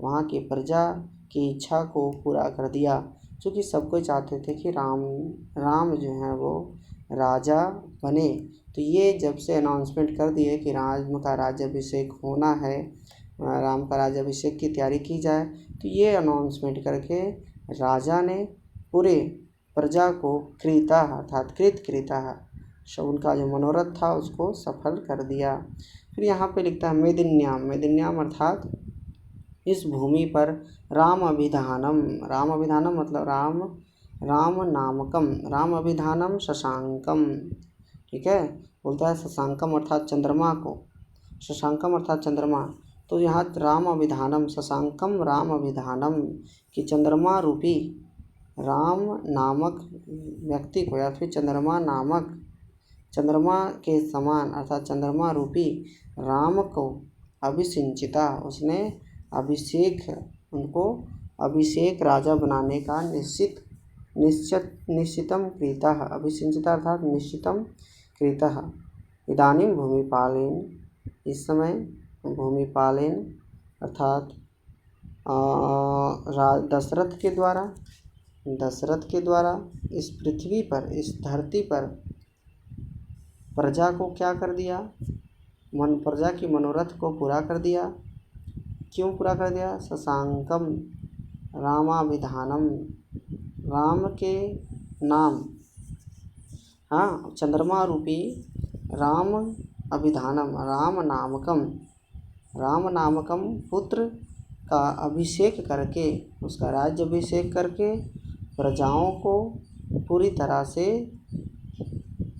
वहाँ की प्रजा की इच्छा को पूरा कर दिया। क्योंकि सब कोई चाहते थे कि राम जो है वो राजा बने। तो ये जब से अनाउंसमेंट कर दिए कि राम का राज्याभिषेक होना है, राम का राज्याभिषेक की तैयारी की जाए, तो ये अनाउंसमेंट करके राजा ने पूरे प्रजा को कृता अर्थात कृता, उनका जो मनोरथ था उसको सफल कर दिया। फिर यहाँ पे लिखता है मेदिन्याम अर्थात इस भूमि पर राम अभिधानम मतलब राम अभिधानम शशांकम, ठीक है। बोलता है शशांकम अर्थात चंद्रमा को, शशांकम अर्थात चंद्रमा। तो यहाँ राम अभिधानम शशांकम राम अभिधानम, कि चंद्रमा रूपी राम नामक व्यक्ति को, या फिर चंद्रमा के समान अर्थात चंद्रमा रूपी राम को अभिषिंचिता, उसने उनको अभिषेक राजा बनाने का निश्चितम कृता, अभिषिंचिता अर्थात निश्चितम कृता। इदानीम भूमिपालेन, इस समय भूमिपालेन अर्थात दशरथ के द्वारा इस पृथ्वी पर, इस धरती पर प्रजा को क्या कर दिया, प्रजा की मनोरथ को पूरा कर दिया। क्यों पूरा कर दिया, शशांकम रामाभिधानम, राम के नाम, हाँ चंद्रमा रूपी राम अभिधानम, राम नामकम पुत्र का अभिषेक करके, उसका राज्य अभिषेक करके प्रजाओं को पूरी तरह से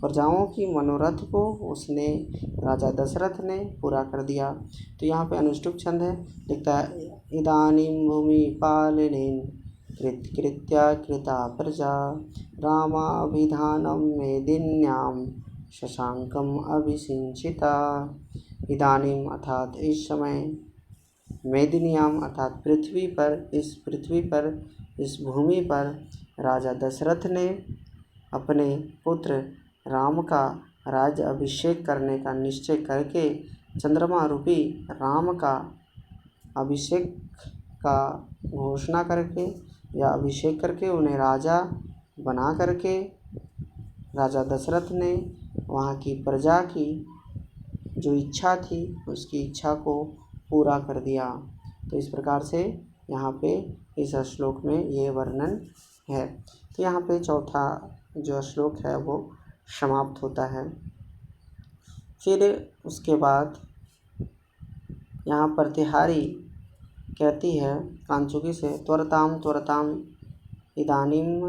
प्रजाओं की मनोरथ को उसने राजा दशरथ ने पूरा कर दिया। तो यहाँ पे अनुष्टुप छंद है, लिखता है इदानीं भूमिपालनेन कृत्या कृता प्रजा रामाभिधानं मेदिन्यां शशांकम अभिषिंचिता। इदानीं अर्थात इस समय, मेदिनियाम अर्थात पृथ्वी पर, इस भूमि पर राजा दशरथ ने अपने पुत्र राम का राज्य अभिषेक करने का निश्चय करके, चंद्रमा रूपी राम का अभिषेक का घोषणा करके या अभिषेक करके उन्हें राजा बना करके राजा दशरथ ने वहाँ की प्रजा की जो इच्छा थी उसकी इच्छा को पूरा कर दिया। तो इस प्रकार से यहाँ पे इस श्लोक में ये वर्णन है। तो यहाँ पे चौथा जो श्लोक है वो समाप्त होता है। फिर उसके बाद यहाँ प्रतिहारी कहती है कांचुकी से त्वरताम इदानीम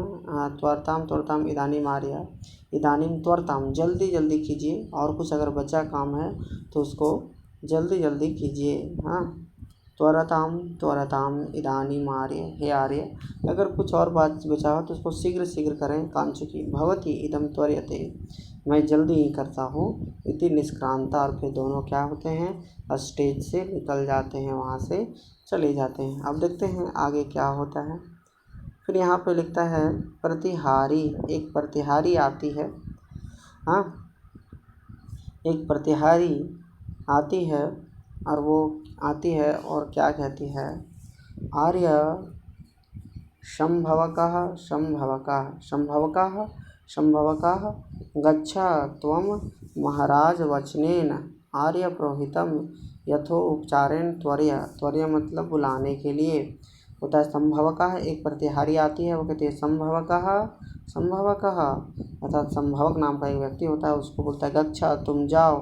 आर्य, इदानीम त्वरताम जल्दी जल्दी कीजिए, और कुछ अगर बचा काम है तो उसको जल्दी जल्दी कीजिए। हाँ, त्वरताम इदानीम आर्य, हे आर्य, अगर कुछ और बात बचा हो तो उसको शीघ्र शीघ्र करें। कांचुकी भवती इदम त्वर्यते, मैं जल्दी ही करता हूँ। इति निष्क्रांता, और फिर दोनों क्या होते हैं, स्टेज से निकल जाते हैं, वहाँ से चले जाते हैं। अब देखते हैं आगे क्या होता है। फिर यहाँ पे लिखता है प्रतिहारी, एक प्रतिहारी आती है। हाँ, एक प्रतिहारी आती है, और वो आती है और क्या कहती है, आर्य शंभवकः गच्छ त्वं महाराज वचनेन आर्य प्रोहितम यथोपचारेण त्वर्य मतलब बुलाने के लिए होता है। संभवकः एक प्रतिहारी आती है, वो कहती है संभवकः अर्थात संभवक नाम का एक व्यक्ति होता है, उसको बोलता है गच्छ तुम जाओ,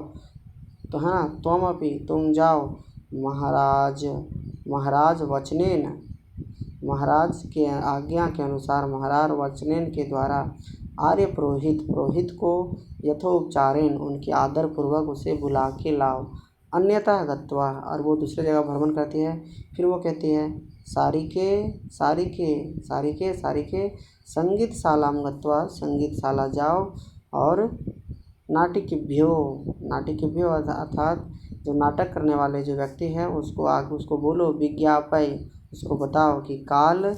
तो हाँ त्वमपि तुम जाओ, महाराज वचनेन, महाराज के आज्ञा के अनुसार, महाराज वचनेन के द्वारा, आर्य पुरोहित को यथोपचारेण उनके आदर पूर्वक उसे बुला के लाओ। अन्यथा गत्वा, और वो दूसरी जगह भ्रमण करती है। फिर वो कहती है सारिके संगीतशालां गत्वा, संगीतशाला जाओ, और नाटिकेभ्यो अर्थात जो नाटक करने वाले जो व्यक्ति हैं उसको बोलो, विज्ञापय उसको बताओ कि काल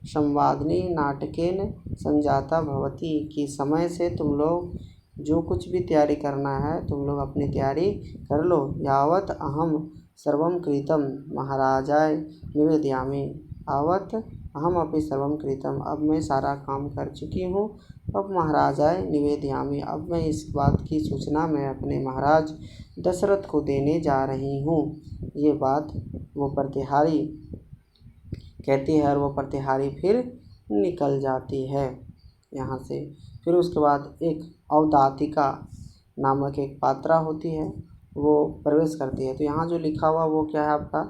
संवादिनी नाटकेन संजाता भवती, कि समय से तुम लोग जो कुछ भी तैयारी करना है तुम लोग अपनी तैयारी कर लो। यावत अहम सर्वं कृतं महाराजाय निवेदयामि, आवत अहम अपि सर्वं कृतं, अब मैं सारा काम कर चुकी हूँ, अब महाराजाय निवेदयामि, अब मैं इस बात की सूचना मैं अपने महाराज दशरथ को देने जा रही हूँ। ये बात वो प्रतिहारी कहती है, और वो प्रतिहारी फिर निकल जाती है यहाँ से। फिर उसके बाद एक औदातिका नामक एक पात्रा होती है, वो प्रवेश करती है। तो यहाँ जो लिखा हुआ वो क्या है, आपका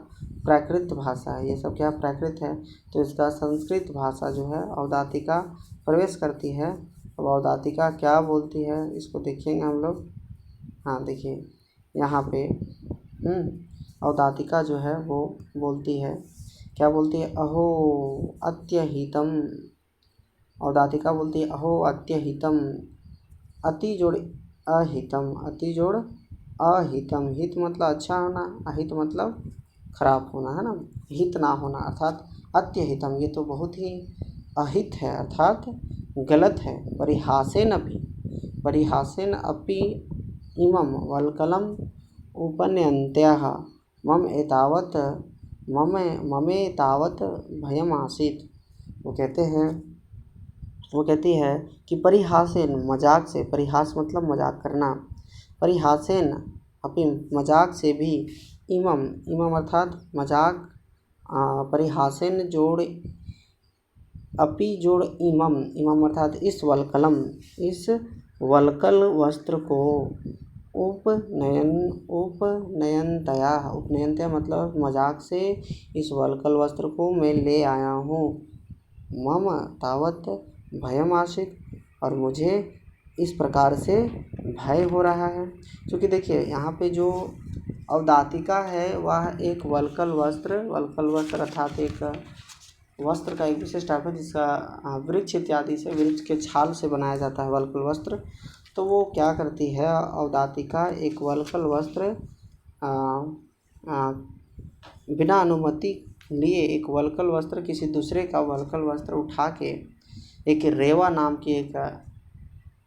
प्राकृत भाषा है, ये सब क्या प्राकृत है, तो इसका संस्कृत भाषा जो है औदातिका प्रवेश करती है। अब औदातिका क्या बोलती है इसको देखेंगे हम लोग। हाँ देखिए यहाँ पे औदातिका जो है वो बोलती है, क्या बोलती है, अहो अत्यहितम, औदातिका बोलती है अहो अत्यहितम, अति जोड़ अहितम, अति जोड़ अहितम, हित मतलब अच्छा होना, अहित मतलब खराब होना, है ना, हित ना होना, अर्थात अत्यहितम ये तो बहुत ही अहित है, अर्थात गलत है। परिहासेन अपि इमं वल्कलम उपनयन्त्याः ममेतावत् भयम आसीत्। वो कहती है कि परिहासेन मजाक से, परिहास मतलब मजाक करना, परिहासेन अपि मजाक से भी, इमम अर्थात मजाक, परिहासेन जोड़ अपि जोड़ इमम अर्थात इस वल्कल वस्त्र को उपनयनतया मतलब मजाक से इस वल्कल वस्त्र को मैं ले आया हूँ। मम तावत भयम आसीत, और मुझे इस प्रकार से भय हो रहा है। क्योंकि देखिए यहाँ पे जो अवदातिका है वह एक वल्कल वस्त्र अर्थात एक वस्त्र का एक विशेष टाइप है जिसका वृक्ष इत्यादि से, वृक्ष के छाल से बनाया जाता है वल्कल वस्त्र। तो वो क्या करती है, अवदातिका एक वल्कल वस्त्र बिना अनुमति लिए एक वल्कल वस्त्र किसी दूसरे का वल्कल वस्त्र उठा के, एक रेवा नाम की एक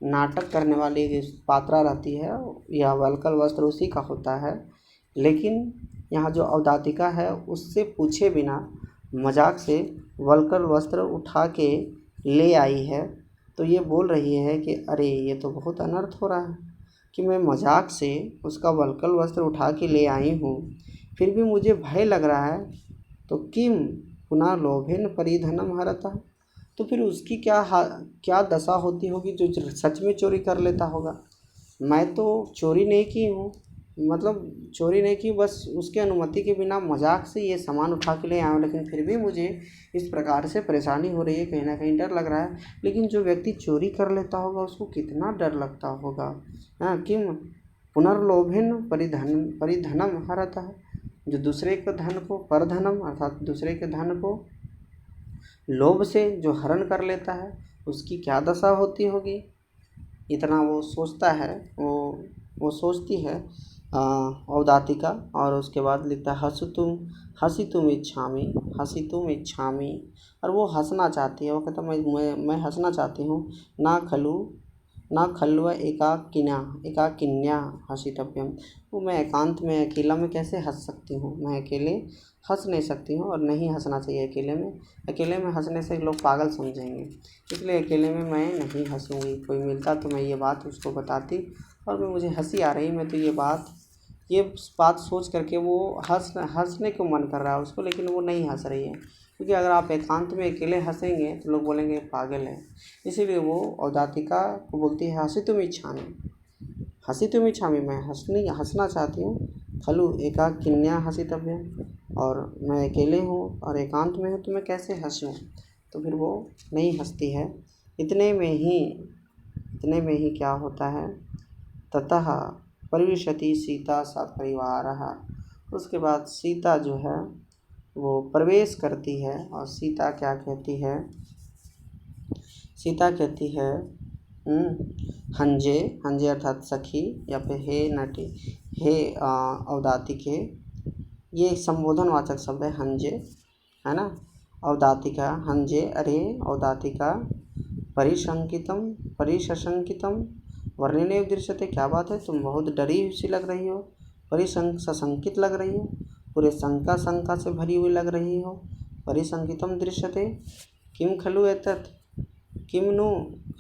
नाटक करने वाली एक पात्रा रहती है, यह वल्कल वस्त्र उसी का होता है। लेकिन यहाँ जो अवदातिका है उससे पूछे बिना मजाक से वल्कल वस्त्र उठा के ले आई है। तो ये बोल रही है कि अरे ये तो बहुत अनर्थ हो रहा है कि मैं मजाक से उसका वल्कल वस्त्र उठा के ले आई हूँ, फिर भी मुझे भय लग रहा है। तो किम पुनः लोभेन परिधनम हरता, तो फिर उसकी क्या दशा होती होगी जो सच में चोरी कर लेता होगा। मैं तो चोरी नहीं की हूँ, मतलब चोरी नहीं की, बस उसके अनुमति के बिना मजाक से ये सामान उठा के ले आया हूँ, लेकिन फिर भी मुझे इस प्रकार से परेशानी हो रही है, कहीं ना कहीं डर लग रहा है। लेकिन जो व्यक्ति चोरी कर लेता होगा उसको कितना डर लगता होगा। हाँ, किम पुनर्लोभेन परिधनम हरता है, जो दूसरे के धन को, परधनम अर्थात दूसरे के धन को लोभ से जो हरण कर लेता है उसकी क्या दशा होती होगी। इतना वो सोचता है, वो सोचती है अवदातिका। और उसके बाद लिखता है हसितुम इच्छामि, और वो हंसना चाहती है। वो कहता मैं हंसना चाहती हूँ। ना खल्व एकाकिन्या हसितव्यम, वो मैं एकांत में अकेला में कैसे हंस सकती हूँ, मैं अकेले हंस नहीं सकती हूँ और नहीं हंसना चाहिए अकेले में हंसने से लोग पागल समझेंगे, इसलिए अकेले में मैं नहीं हंसूँगी। कोई मिलता तो मैं ये बात उसको बताती, और मुझे हंसी आ रही, मैं तो ये बात सोच करके वो हंसने को मन कर रहा है उसको, लेकिन वो नहीं हंस रही है। क्योंकि अगर आप एकांत में अकेले हंसेंगे तो लोग बोलेंगे पागल है। इसीलिए वो अवदातिका को बोलती है हसितुम इच्छामि, मैं हंसना चाहती हूँ। खलु एकाकिन्या हसितव्यम, और मैं अकेले हूँ और एकांत में हूँ तो मैं कैसे हंसूँ। तो फिर वो नहीं हंसती है। इतने में ही क्या होता है, ततः प्रविशति सीता सा परिवारः, उसके बाद सीता जो है वो प्रवेश करती है। और सीता क्या कहती है, सीता कहती है हंजे अर्थात सखी, या फिर हे नटी, हे अवदातिके, ये संबोधनवाचक शब्द है हंजे, है ना। अवदातिका हंजे, अरे अवदातिका, परिशंकितम वर्णिनेव दृश्यते, क्या बात है तुम बहुत डरी सी लग रही हो, सशंकित लग रही हो, पूरे शंका से भरी हुई लग रही हो। परिशंकितम दृश्यते, किम खलु एतत्, किम नु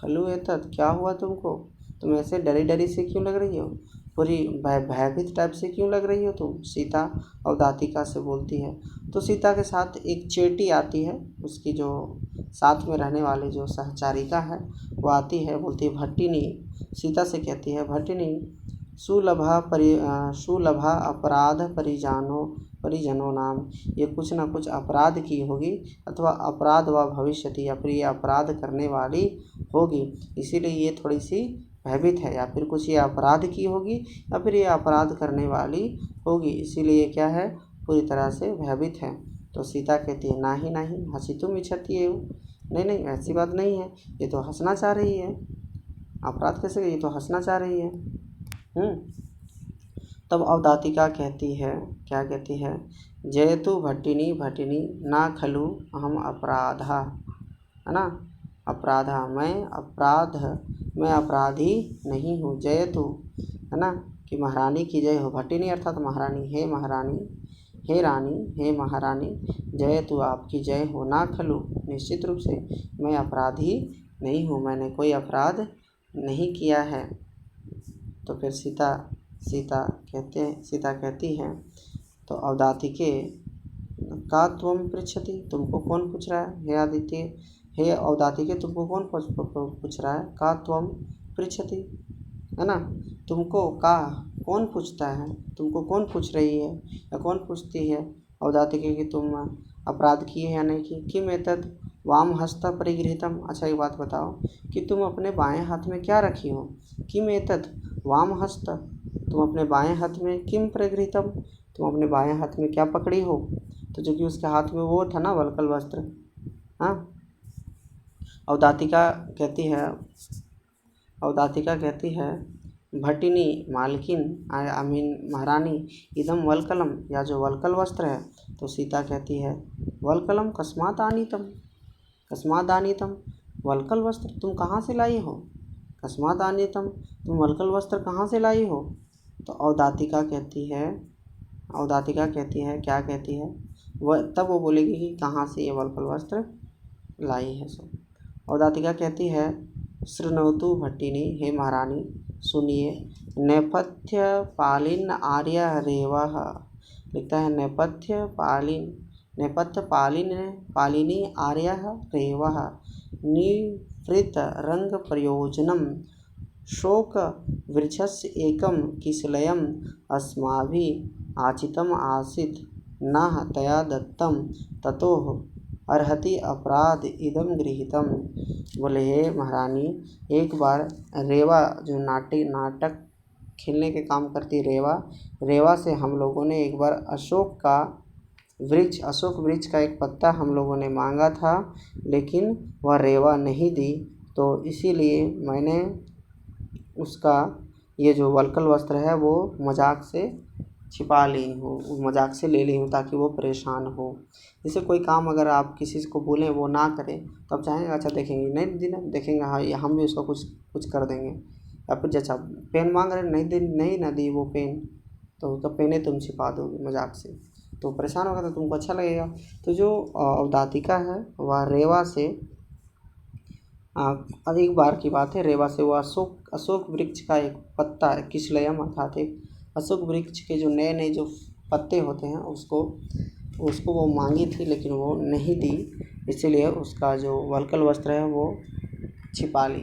खलु एतत्, क्या हुआ तुमको, तुम ऐसे डरी से क्यों लग रही हो, पूरी भयभीत टाइप से क्यों लग रही हो तुम, सीता अवदातिका से बोलती है। तो सीता के साथ एक चेटी आती है, उसकी जो साथ में रहने वाली जो सहचारिका है वो आती है, बोलती है भट्टिनी, सीता से कहती है भट्टिनी, सुलभा अपराध परिजनों नाम, ये कुछ ना कुछ अपराध की होगी, अथवा अपराध व भविष्यति, या फिर ये अपराध करने वाली होगी, इसीलिए ये थोड़ी सी भयभीत है, या फिर कुछ ये अपराध की होगी, या फिर ये अपराध करने वाली होगी, इसीलिए क्या है, पूरी तरह से भयभीत है। तो सीता कहती है नहीं हसितुम इच्छति एव, नहीं ऐसी बात नहीं है, ये तो हंसना चाह रही है, अपराध कैसे, ये तो हंसना चाह रही है। तब अवदातिका कहती है, क्या कहती है, जयतु भट्टिनी ना खलु अहम अपराधा, है ना, अपराधा, मैं अपराधी नहीं हूँ। जयतु, है ना, कि महारानी की जय हो, भट्टिनी अर्थात महारानी, हे महारानी, हे रानी, हे महारानी, जयतु आपकी जय हो, ना खलु निश्चित रूप से मैं अपराधी नहीं हूँ, मैंने कोई अपराध नहीं किया है। तो फिर सीता कहती है, तो अवदातिके का त्वं पृच्छति, तुमको कौन पूछ रहा है, हे आदित्य, हे अवदातिके तुमको कौन पूछ रहा है, का त्वं पृच्छति, है ना, तुमको का कौन पूछता है, तुमको कौन पूछ रही है या कौन पूछती है अवदातिके कि तुम अपराध किए या नहीं किए। किम एतत् वाम हस्त परिगृहीतम। अच्छा एक बात बताओ कि तुम अपने बाएं हाथ में क्या रखी हो। किम एतत् वाम हस्त, तुम अपने बाएं हाथ में किम परिगृहीतम, तुम अपने बाएं हाथ में क्या पकड़ी हो। तो जो कि उसके हाथ में वो था ना वल्कल वस्त्र। हाँ, अवदातिका कहती है, अवदातिका कहती है भटिनी मालकिन आई मीन महारानी इदम वल्कलम, या जो वल्कल वस्त्र है। तो सीता कहती है वल्कलम कस्मात् आनीतम, कस्मात् आनीतम, वल्कल वस्त्र तुम कहाँ से लाई हो। कस्मात् आनीतम, तुम वल्कल वस्त्र कहाँ से लाई हो। तो अवदातिका कहती है, अवदातिका कहती है क्या कहती है वह, तब वो बोलेगी कि कहाँ से ये वल्कल वस्त्र लाई है। सो अवदातिका कहती है शृणोतु भट्टिनी, हे महारानी सुनिए, नेपथ्य पालिन आर्य रेवः, लिखता है नेपथ्य पालिन, नेपथ्य पालिनी आर्य रेवः निवृत्त रंग प्रयोजनम शोक वृक्षस्य एकम किशलयम अस्माभिः आचितम आसीत् न तया दत्तम ततोः अर्हति अपराध इदम गृहीतम। बोले हे महारानी, एक बार रेवा जो नाटक खेलने के काम करती रेवा, रेवा से हम लोगों ने एक बार अशोक वृक्ष का एक पत्ता हम लोगों ने मांगा था, लेकिन वह रेवा नहीं दी। तो इसीलिए मैंने उसका ये जो वल्कल वस्त्र है वो मजाक से छिपा ली हूँ, मजाक से ले ली हूँ ताकि वो परेशान हो। जैसे कोई काम अगर आप किसी को बोलें वो ना करे तो आप चाहेंगे अच्छा देखेंगे नहीं देना, देखेंगे हाँ हम भी उसका कुछ कर देंगे। या फिर जैसा पेन मांग रहे नहीं ना दी वो पेन, तो उसका पेन तुम छिपा दोगे मजाक से, तो परेशान होगा तो तुमको अच्छा लगेगा। तो जो अवदातिका है वह रेवा से एक बार की बात है, रेवा से वो अशोक वृक्ष का एक पत्ता किशलयम अर्थात एक अशोक वृक्ष के जो नए नए जो पत्ते होते हैं उसको वो मांगी थी, लेकिन वो नहीं दी, इसीलिए उसका जो वल्कल वस्त्र है वो छिपा ली।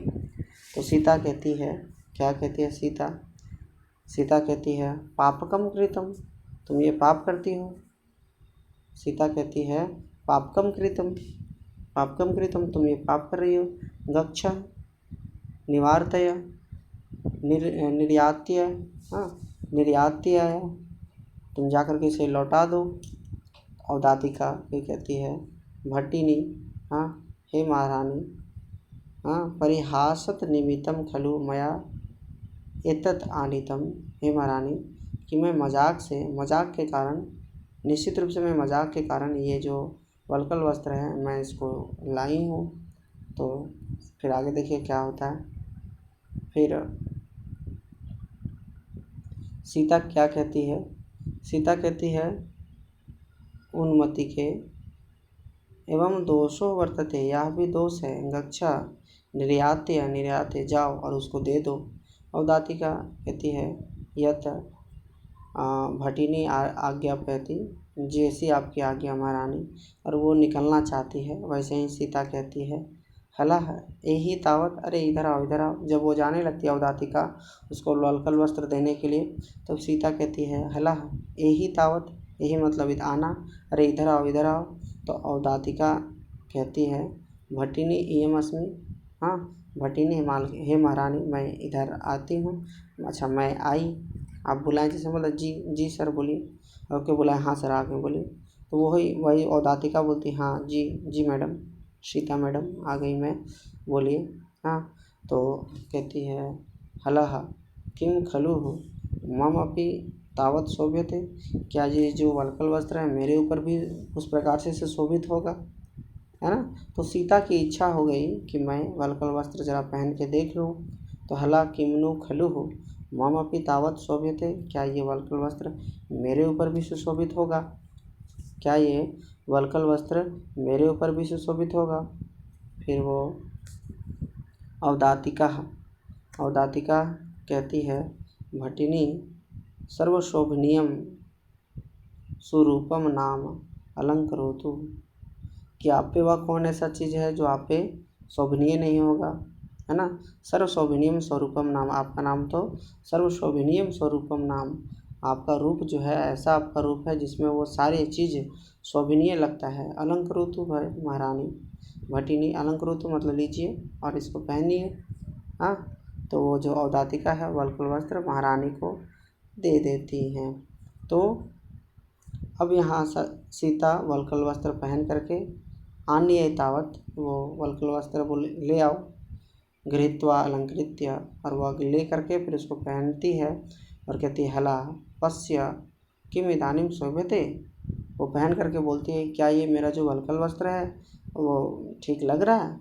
तो सीता कहती है, क्या कहती है सीता कहती है पापकम कृतम, तुम ये पाप करती हो। सीता कहती है पापकम कृतम, तुम ये पाप कर रही हो। गच्छ निवार्तय निर्यात्य, निर्यात्य, तुम जाकर के इसे लौटा दो। अवदातिका ये कहती है भट्टिनी, हे महारानी, परिहासत निमित्तम खलु मया एतत् आनीतम, हे महारानी कि मैं मजाक के कारण, निश्चित रूप से मैं मजाक के कारण ये जो वल्कल वस्त्र है मैं इसको लाई हूँ। तो फिर आगे देखिए क्या होता है। फिर सीता क्या कहती है, सीता कहती है उन्मति के एवं दोषो वर्तते, यह भी दोष है। गच्छा निर्याते, जाओ और उसको दे दो। अवदातिका कहती है यत भटिनी आज्ञापयति, जैसी आपकी आज्ञा महारानी, और वो निकलना चाहती है। वैसे ही सीता कहती है हला यही तावत, अरे इधर आओ इधर आओ। जब वो जाने लगती है अवदातिका उसको वल्कल वस्त्र देने के लिए, तब सीता कहती है हला यही तावत, यही मतलब आना, अरे इधर आओ इधर आओ। तो अवदातिका कहती है भटिनी इयम अस्मि, भटिनी हे महारानी मैं इधर आती हूँ। अच्छा मैं आई, आप बुलाएं, जैसे बोला जी सर बोलिए, और क्यों बुलाए, हाँ सर आके बोलिए। तो वही अवदातिका बोलती हाँ जी मैडम, सीता मैडम आ गई मैं, बोलिए। तो कहती है हलः किम खलु मम अपि तावत शोभ्यते, क्या ये जो वल्कल वस्त्र है मेरे ऊपर भी उस प्रकार से शोभित होगा, है ना। तो सीता की इच्छा हो गई कि मैं वल्कल वस्त्र जरा पहन के देख लूँ। तो हला किमनु खलु मम अपि तावत शोभ्यते, क्या ये वल्कल वस्त्र मेरे ऊपर भी सुशोभित होगा, क्या ये वल्कल वस्त्र मेरे ऊपर भी सुशोभित होगा। फिर वो अवदातिका कहती है भटिनी सर्वशोभनीयम सुरूपम नाम अलंकरोतु, कि आप पे वह कौन ऐसा चीज़ है जो आप पे शोभनीय नहीं होगा, है ना। सर्वशोभनीयम स्वरूपम नाम, आपका नाम तो सर्वशोभनीयम स्वरूपम नाम, आपका रूप जो है ऐसा आपका रूप है जिसमें वो सारी चीज़ शोभनीय लगता है। अलंकृतु महारानी भटिनी, अलंकृतु मतलब लीजिए और इसको पहनिए। हाँ, तो वो जो औदातिका है वल्कल वस्त्र महारानी को दे देती हैं। तो अब यहाँ सीता वल्कल वस्त्र पहन करके आन्य तावत, वो वल्कल वस्त्र बोले ले आओ, गृहीत्वा अलंकृत्य, और वह ले करके फिर उसको पहनती है और कहती है हला पश्य किम इदानीं शोभते। वो पहन करके बोलती है क्या ये मेरा जो वल्कल वस्त्र है वो ठीक लग रहा है।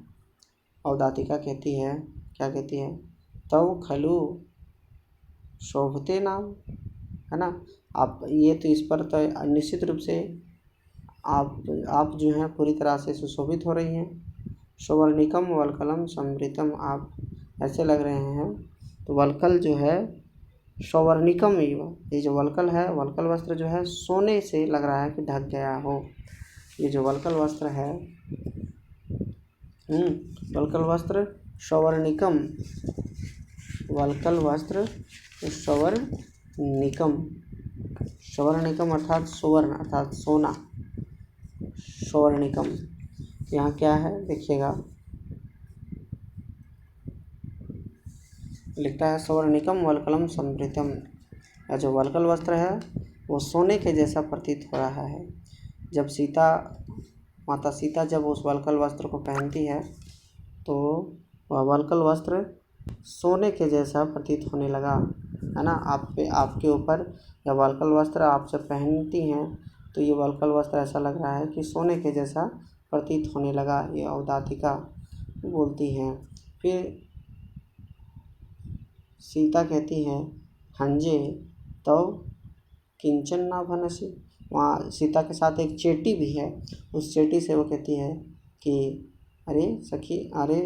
औदातिका कहती है, क्या कहती है, तव खलु शोभते नाम, है ना। आप ये तो इस पर तो निश्चित रूप से आप जो हैं पूरी तरह से सुशोभित हो रही हैं। शोवर्णिकम वल्कलम समृतम, आप ऐसे लग रहे हैं। तो वल्कल जो है शोवर्णिकम, ये जो वल्कल है, वल्कल वस्त्र जो है सोने से लग रहा है कि ढक गया हो। ये जो वल्कल वस्त्र है, वल्कल वस्त्र शोवर्णिकम, वल्कल वस्त्र शोवर्णिकम, शोवर्णिकम अर्थात सुवर्ण अर्थात सोना, शोवर्णिकम। यहाँ क्या है देखिएगा, लिखता है सवर्णिकम वल्कलम समृतम। या जो वल्कल वस्त्र है वो सोने के जैसा प्रतीत हो रहा है। जब माता सीता जब उस वल्कल वस्त्र को पहनती है तो वह वल्कल वस्त्र सोने के जैसा प्रतीत होने लगा, है ना। आपके ऊपर यह वल्कल वस्त्र आप जब पहनती हैं तो ये वल्कल वस्त्र ऐसा लग रहा है कि सोने के जैसा प्रतीत होने लगा, ये औदातिका बोलती हैं। फिर सीता कहती है हंजे तो किंचन ना भनसी। वहाँ सीता के साथ एक चेटी भी है, उस चेटी से वो कहती है कि अरे सखी, अरे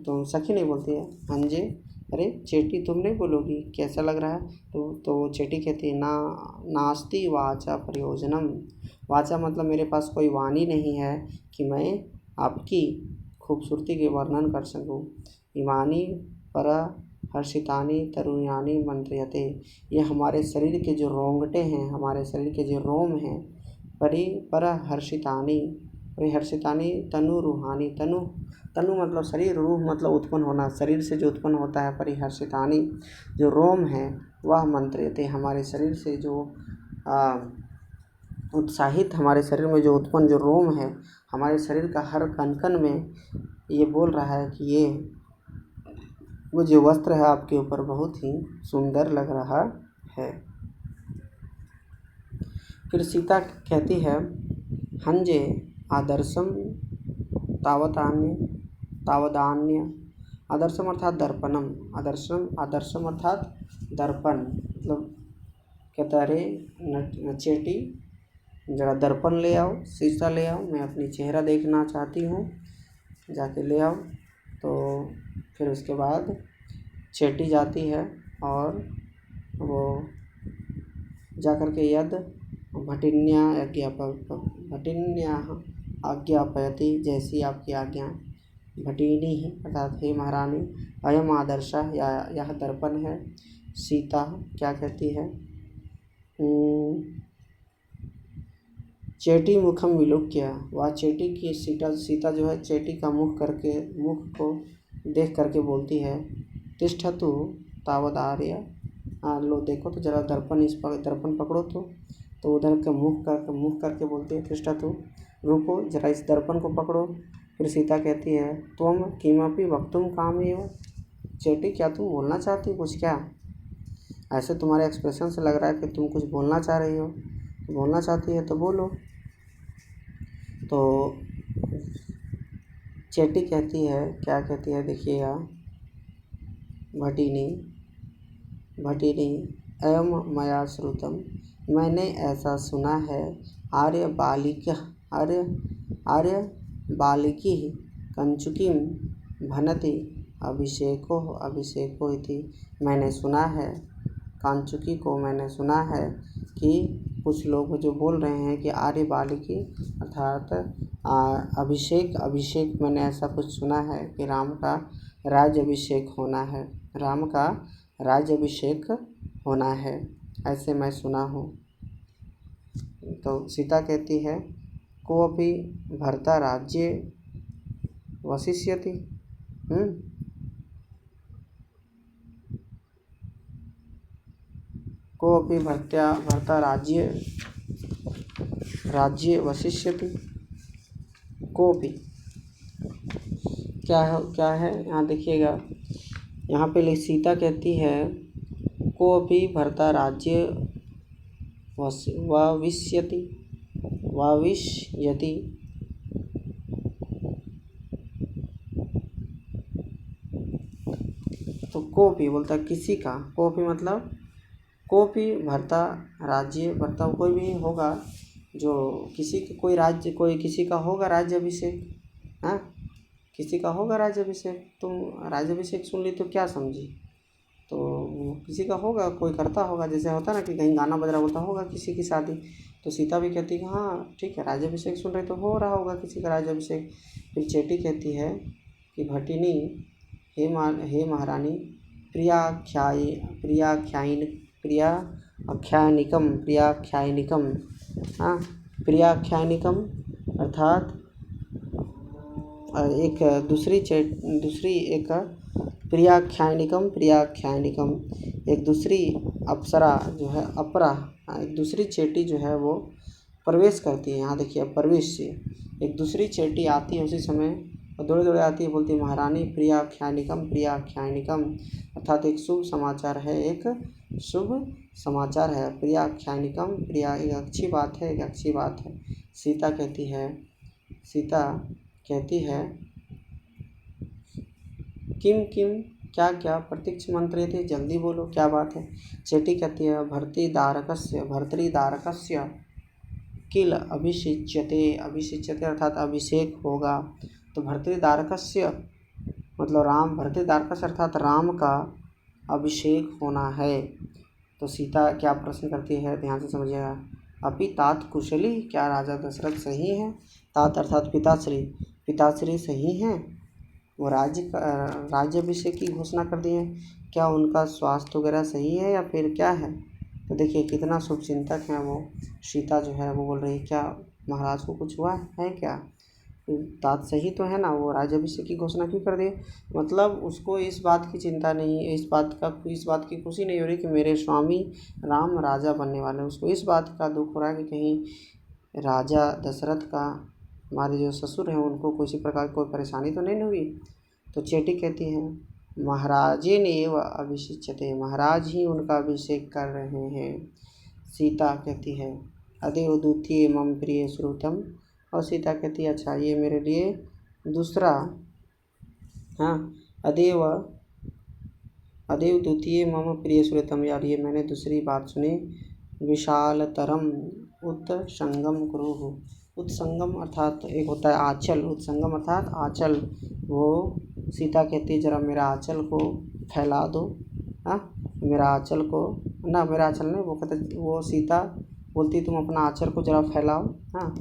तुम सखी नहीं बोलती है, हंजे, अरे चेटी तुम नहीं बोलोगी, कैसा लग रहा है। तो वो चेटी कहती है नास्ति वाचा प्रयोजनम। वाचा मतलब मेरे पास कोई वाणी नहीं है कि मैं आपकी खूबसूरती के वर्णन कर सकूं। इमानी पर हर्षितानी तरुण्यानी मंत्रयते, ये हमारे शरीर के जो रोंगटे हैं, हमारे शरीर के जो रोम हैं, पर हर्षितानी तनु रूहानी, तनु मतलब शरीर, रूह मतलब उत्पन्न होना, शरीर से जो उत्पन्न होता है। परिहर्षितानी जो रोम है, वह मंत्रयते हमारे शरीर से जो उत्साहित, हमारे शरीर में जो उत्पन्न जो रोम है, हमारे शरीर का हर कण में ये बोल रहा है कि ये वो जो वस्त्र है आपके ऊपर बहुत ही सुंदर लग रहा है। फिर सीता कहती है हंजे आदर्शम तावदान्य, आदर्शम अर्थात दर्पणम, आदर्शम अर्थात दर्पण, मतलब कहता अरे नचेटी जरा दर्पण ले आओ, शीशा ले आओ, मैं अपनी चेहरा देखना चाहती हूँ, जाके ले आओ। तो फिर उसके बाद चेटी जाती है और वो जा कर के यद भटिन्या आज्ञापयति, जैसी आपकी आज्ञा। भटिनी अर्थात हे महारानी, अयम आदर्श, यह दर्पण है। सीता क्या कहती है, चेटी मुखम विलोक्य, वह चेटी की सीता जो है चेटी का मुख को देख करके बोलती है तिष्ठतु तावदार्य, लो देखो तो जरा दर्पण, इस पर दर्पण पकड़ो तो उधर के मुख करके बोलती है तिष्ठतु, रुको जरा इस दर्पण को पकड़ो। फिर सीता कहती है त्वम किमपि वक्तुम कामेव, चेटी क्या तुम बोलना चाहती हो कुछ, क्या ऐसे तुम्हारे एक्सप्रेशन से लग रहा है कि तुम कुछ बोलना चाह रही हो, बोलना चाहती है तो बोलो। तो चेटी कहती है, क्या कहती है देखिएगा, भटिनी एवं मया श्रुतम, मैंने ऐसा सुना है, आर्य बालिकी कंचुकीम भनति अभिषेको इति, मैंने सुना है कांचुकी को, मैंने सुना है कि कुछ लोग जो बोल रहे हैं कि आर्य बालिकी अर्थात अभिषेक, मैंने ऐसा कुछ सुना है कि राम का राज्य अभिषेक होना है, राम का राज्य अभिषेक होना है। ऐसे मैं सुना हूँ। तो सीता कहती है कोऽपि भर्ता राज्ये वसिष्यति। कोऽपि भर्ता राज्ये वसिष्यति। कोऽपि क्या है यहाँ देखिएगा, यहाँ पे सीता कहती है कोऽपि भर्ता राज्ये वाविष्यति। तो कोऽपि बोलता है किसी का, कोऽपि मतलब कोऽपि भर्ता राज्य, भर्ता कोई भी होगा जो कोई राज्य, कोई किसी का होगा राज्याभिषेक। हाँ, किसी का होगा राज्याभिषेक। तुम राज्याभिषेक सुन ली तो क्या समझी? तो किसी का होगा, कोई करता होगा, जैसे होता ना कि कहीं गाना बज रहा होता होगा किसी की शादी। तो सीता भी कहती है हाँ ठीक है, राज्याभिषेक सुन रहे तो हो रहा होगा किसी का राज्याभिषेक। फिर चेटी कहती है कि भटिनी हे महारानी प्रियाख्यानिकम। हाँ, प्रियाख्यानिकम अर्थात एक प्रियाख्यानिकम एक दूसरी अप्सरा जो है, अपरा एक दूसरी चेटी जो है वो प्रवेश करती है। यहाँ देखिए प्रवेश से एक दूसरी चेटी आती है उसी समय, और दौड़े दौड़े आती है, बोलती है महारानी प्रियाख्यानिकम अर्थात एक शुभ समाचार है, एक शुभ समाचार है। प्रियाख्यानिकम, प्रिया एक अच्छी बात है, एक अच्छी बात है। सीता कहती है किम क्या प्रतीक्ष मंत्र थे, जल्दी बोलो क्या बात है। चेटी कहती है भर्तृदारकस्य किल अभिषिच्यते अर्थात अभिषेक होगा। तो भर्तृदारकस्य मतलब भर्तृदारकस्य अर्थात राम का अभिषेक होना है। तो सीता क्या प्रश्न करती है, ध्यान से समझिएगा। अपि तात कुशली, क्या राजा दशरथ सही हैं? तात अर्थात पिताश्री सही हैं, वो राज्याभिषेक की घोषणा कर दी है, क्या उनका स्वास्थ्य वगैरह सही है या फिर क्या है? तो देखिए कितना शुभचिंतक है वो। सीता जो है वो बोल रही है क्या महाराज को कुछ हुआ है क्या? तात सही तो है ना, वो राज्याभिषेक की घोषणा क्यों कर दी? मतलब उसको इस बात की चिंता नहीं, इस बात की खुशी नहीं हो रही कि मेरे स्वामी राम राजा बनने वाले। उसको इस बात का दुख हो रहा है कि कहीं राजा दशरथ का, हमारे जो ससुर हैं, उनको किसी प्रकार की कोई परेशानी तो नहीं हुई। तो चेटी कहती है महाराजेन एव अभिषिच्यते, महाराज ही उनका अभिषेक कर रहे हैं। सीता कहती है अदेव द्वितीय मम प्रिय श्रुतम, और सीता कहती है अच्छा ये मेरे लिए दूसरा, हाँ, अदेव द्वितीय मम प्रिय श्रुतम, यार ये मैंने दूसरी बात सुनी। विशालतरम उत्संगम कुरुः, उत्संगम अर्थात एक होता है आंचल, उत्संगम अर्थात आंचल। वो सीता कहती है जरा मेरा आंचल को फैला दो। हाँ, मेरा आंचल नहीं, वो सीता बोलती तुम अपना आंचल को जरा फैलाओ। हाँ,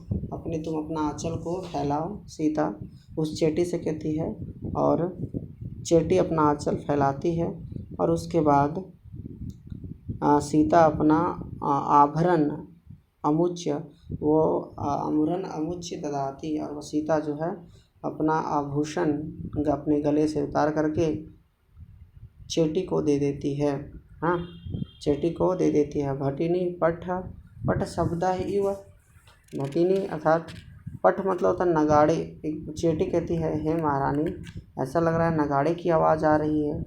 तुम अपना आंचल को फैलाओ, सीता उस चेटी से कहती है, और चेटी अपना आंचल फैलाती है। और उसके बाद सीता अपना आभरण अमुच्य ददाती, और वो सीता जो है अपना आभूषण अपने गले से उतार करके चेटी को दे देती है। हाँ, चेटी को दे देती है। भटिनी पट शब्द इव, भटिनी अर्थात पट मतलब होता है नगाड़े। एक चेटी कहती है हे महारानी ऐसा लग रहा है नगाड़े की आवाज़ आ रही है।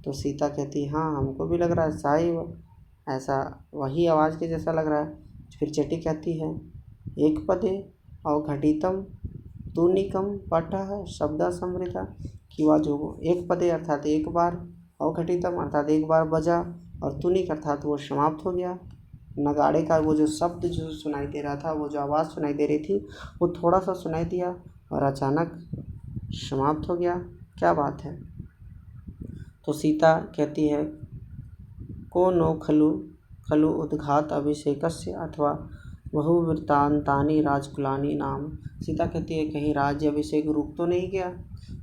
तो सीता कहती है हाँ हमको भी लग रहा है साइव, ऐसा वही आवाज़ के जैसा लग रहा है। फिर चेटी कहती है एक पदे अवघटितम तूनिकम पटः शब्द समृता, कि वह जो एक पदे अर्थात एक बार, अवघटितम अर्थात एक बार बजा, और तूनिक अर्थात वो समाप्त हो गया। नगाड़े का वो जो शब्द जो सुनाई दे रहा था, वो जो आवाज़ सुनाई दे रही थी, वो थोड़ा सा सुनाई दिया और अचानक समाप्त हो गया। क्या बात है? तो सीता कहती है को नो खलु उद्घात अभिषेकस्य अथवा बहुवृत्तान्तानि राजकुलानि नाम। सीता कहती है कहीं राज्य अभिषेक रुक तो नहीं गया,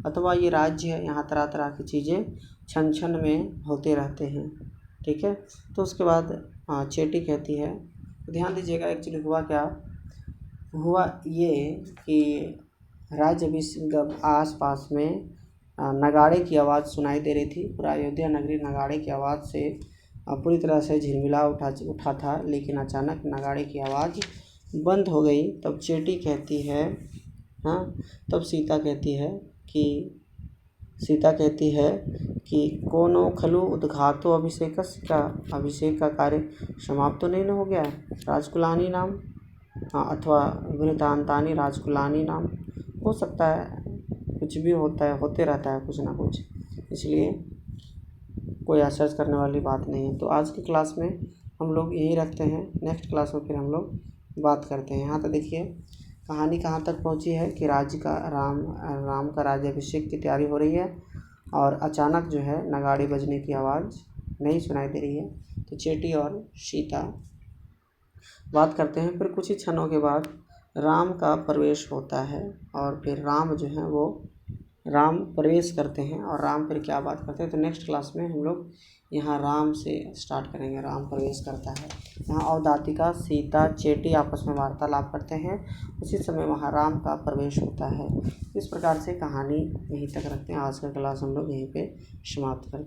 अथवा ये राज्य है, यहाँ तरह तरह की चीज़ें क्षण क्षण में होते रहते हैं। ठीक है, तो उसके बाद हाँ चेटी कहती है। तो ध्यान दीजिएगा, एक्चुअली हुआ क्या, हुआ ये कि राज्य अभिषेक आस पास में नगाड़े की आवाज़ सुनाई दे रही थी। पूरा अयोध्या नगरी नगाड़े की आवाज़ से पूरी तरह से झिलमिला उठा था, लेकिन अचानक नगाड़े की आवाज़ बंद हो गई। तब चेटी कहती है, हाँ, तब सीता कहती है कि कोनो खलु उद्घातो अभिषेकस्य, का अभिषेक का कार्य समाप्त तो नहीं न हो गया है। राजकुलानी नाम, हाँ, अथवा वृतांतानी राजकुलानी नाम, हो सकता है, कुछ भी होता है, होते रहता है कुछ ना कुछ, इसलिए कोई आश्चर्य करने वाली बात नहीं है। तो आज की क्लास में हम लोग यही रखते हैं, नेक्स्ट क्लास में फिर हम लोग बात करते हैं। यहाँ तो देखिए कहानी कहाँ तक पहुँची है कि राम का राज्याभिषेक की तैयारी हो रही है और अचानक जो है नगाड़े बजने की आवाज़ नहीं सुनाई दे रही है। तो चेटी और सीता बात करते हैं। फिर कुछ ही क्षणों के बाद राम का प्रवेश होता है और फिर राम जो है वो राम प्रवेश करते हैं और राम फिर क्या बात करते हैं, तो नेक्स्ट क्लास में हम लोग यहाँ राम से स्टार्ट करेंगे। राम प्रवेश करता है, यहाँ अवदातिका सीता चेटी आपस में वार्तालाप करते हैं, उसी समय वहाँ राम का प्रवेश होता है। इस प्रकार से कहानी यहीं तक रखते हैं। आज का क्लास हम लोग यहीं पे समाप्त करते हैं।